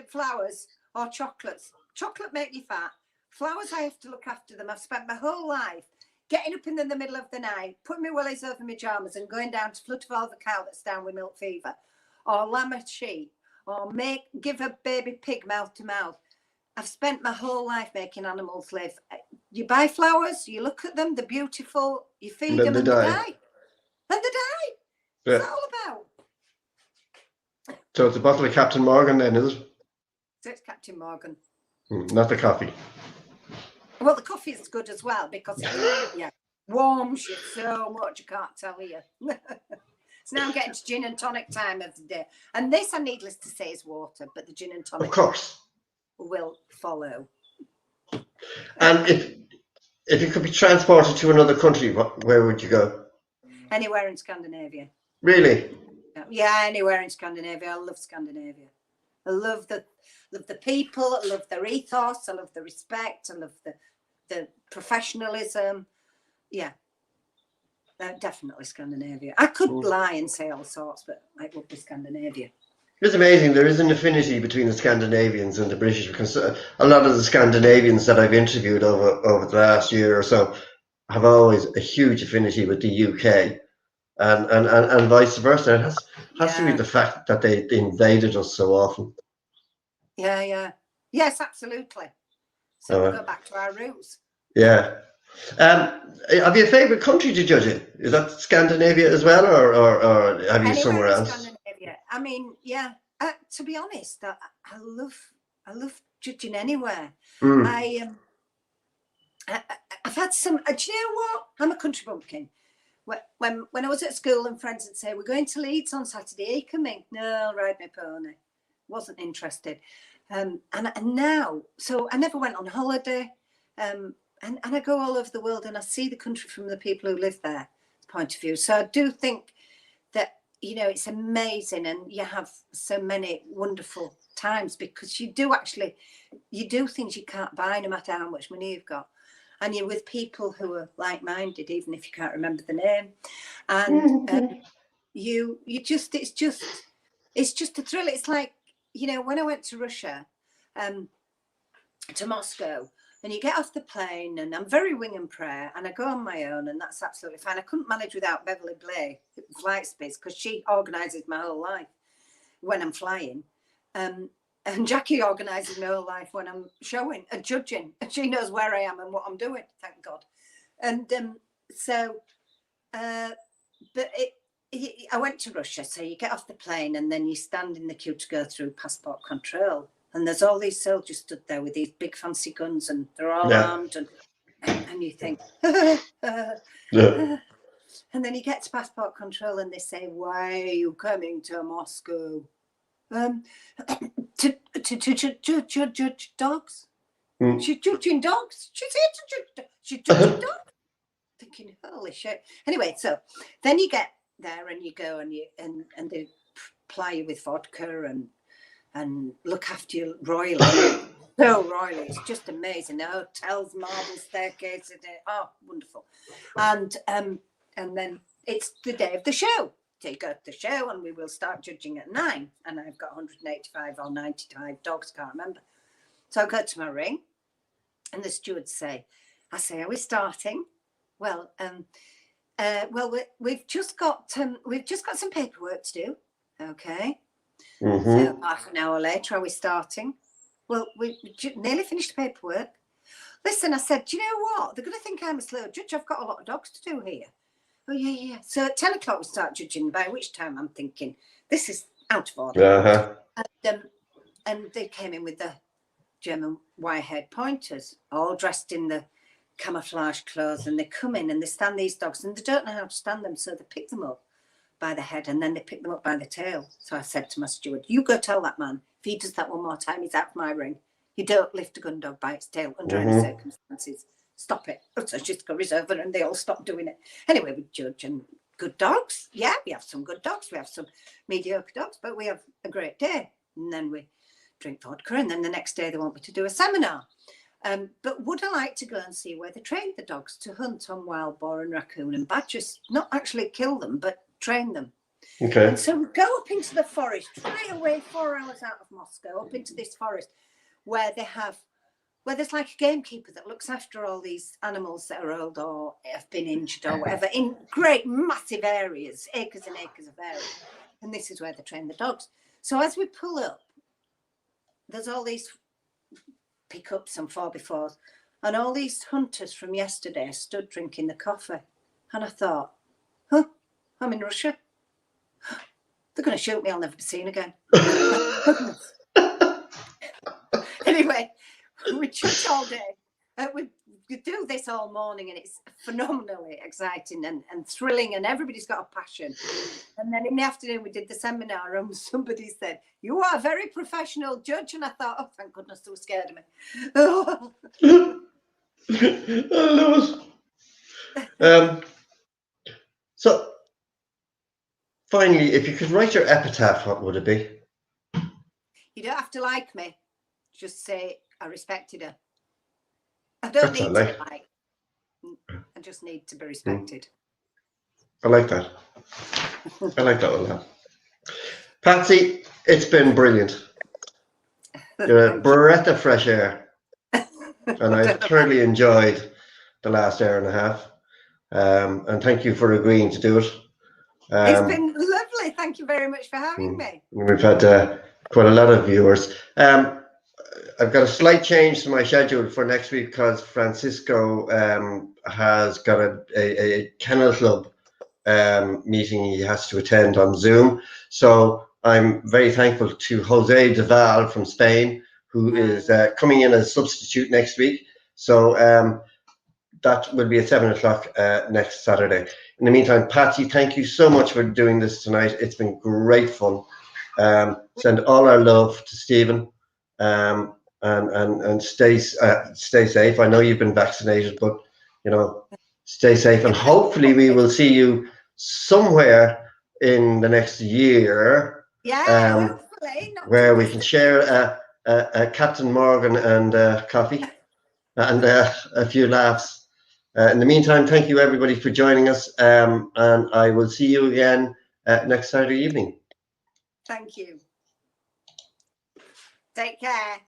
flowers or chocolates. Chocolate make you fat. Flowers, I have to look after them. I've spent my whole life getting up in the middle of the night, putting my willies over my pyjamas and going down to flutter all the cow that's down with milk fever, or lamb a sheep, or give a baby pig mouth to mouth. I've spent my whole life making animals live. You buy flowers, you look at them, they're beautiful, you feed them and they die. And they die. Yeah. It's all about. So it's a bottle of Captain Morgan then, is it? So it's Captain Morgan. Not the coffee. Well, the coffee is good as well because it warms you so much, I can't tell you. So now I'm getting to gin and tonic time of the day. And this, I'm needless to say, is water, but the gin and tonic of course will follow. And if you could be transported to another country, where would you go? Anywhere in Scandinavia. Really? Yeah, anywhere in Scandinavia. I love Scandinavia. I love the people. I love their ethos. I love the respect. I love the professionalism. Yeah, definitely Scandinavia. I could lie and say all sorts, but I would be Scandinavia. It's amazing. There is an affinity between the Scandinavians and the British because a lot of the Scandinavians that I've interviewed over the last year or so have always a huge affinity with the UK. And vice versa. It has to be the fact that they invaded us so often. Yeah. Yes, absolutely. So we go back to our roots. Yeah. Have you a favourite country to judge in? Is that Scandinavia as well, or have you somewhere else? Scandinavia. I mean, yeah. To be honest, I love judging anywhere. I've had some. Do you know what? I'm a country bumpkin. When I was at school and friends would say, we're going to Leeds on Saturday, are you coming? No, I'll ride my pony. Wasn't interested. And now, so I never went on holiday. And I go all over the world and I see the country from the people who live there point of view. So I do think that, you know, it's amazing and you have so many wonderful times because you do things you can't buy no matter how much money you've got. And you're with people who are like-minded, even if you can't remember the name. And it's just a thrill. It's like, you know, when I went to Russia, to Moscow, and you get off the plane, and I'm very wing and prayer, and I go on my own, and that's absolutely fine. I couldn't manage without Beverly Blay, flight space, because she organises my whole life when I'm flying. And Jackie organises my whole life when I'm showing and judging. And she knows where I am and what I'm doing, thank God. And I went to Russia. So you get off the plane and then you stand in the queue to go through passport control. And there's all these soldiers stood there with these big fancy guns and they're all armed. And you think, and then you get to passport control and they say, why are you coming to Moscow? To judge dogs. She's judging dogs. She's here to judge. She's judging dogs. Thinking, holy shit. Anyway, so then you get there and you go and they ply you with vodka and look after you royally. So royally, it's just amazing. The hotels, marble staircases, wonderful. And then it's the day of the show. So you go to the show and we will start judging at 9. And I've got 185 or 95 dogs, can't remember. So I go to my ring, and the steward I say, are we starting? Well, we've just got some paperwork to do. Okay. So half an hour later, are we starting? Well, we nearly finished the paperwork. Listen, I said, do you know what? They're going to think I'm a slow judge. I've got a lot of dogs to do here. Oh, yeah. So at 10 o'clock we start judging, by which time I'm thinking, this is out of order. And they came in with the German wire-haired pointers, all dressed in the camouflage clothes, and they come in and they stand these dogs, and they don't know how to stand them, so they pick them up by the head and then they pick them up by the tail. So I said to my steward, you go tell that man, if he does that one more time, he's out of my ring. You don't lift a gun dog by its tail under any circumstances. Stop it. So she scurries over and they all stop doing it. Anyway, we judge, and good dogs. Yeah, we have some good dogs. We have some mediocre dogs, but we have a great day. And then we drink vodka, and then the next day they want me to do a seminar. But would I like to go and see where they train the dogs to hunt on wild boar and raccoon and badgers? Not actually kill them, but train them. Okay. And so we go up into the forest, right away, 4 hours out of Moscow, up into this forest where there's like a gamekeeper that looks after all these animals that are old or have been injured or whatever, in great massive areas, acres and acres of area. And this is where they train the dogs. So as we pull up, there's all these pickups and 4x4s, and all these hunters from yesterday stood drinking the coffee. And I thought, I'm in Russia. They're going to shoot me. I'll never be seen again. Anyway, we judge all day. We do this all morning, and it's phenomenally exciting and thrilling, and everybody's got a passion. And then in the afternoon, we did the seminar, and somebody said, you are a very professional judge. And I thought, oh, thank goodness they were scared of me. I love it. So, finally, if you could write your epitaph, what would it be? You don't have to like me. Just say, I respected her. I don't need to be liked. I just need to be respected. I like that. I like that one. Patsy, it's been brilliant. You're a breath of fresh air. And I thoroughly enjoyed the last hour and a half. And thank you for agreeing to do it. It's been lovely. Thank you very much for having me. We've had quite a lot of viewers. I've got a slight change to my schedule for next week because Francisco has got a Kennel Club meeting he has to attend on Zoom. So I'm very thankful to Jose Deval from Spain, who is coming in as a substitute next week. So that will be at 7 o'clock next Saturday. In the meantime, Patsy, thank you so much for doing this tonight. It's been great fun. Send all our love to Stephen, and stay safe. I know you've been vaccinated, but stay safe, and hopefully we will see you somewhere in the next year. Yeah, hopefully. Where we can share a Captain Morgan and coffee and a few laughs. In the meantime, thank you everybody for joining us, and I will see you again next Saturday evening. Thank you. Take care.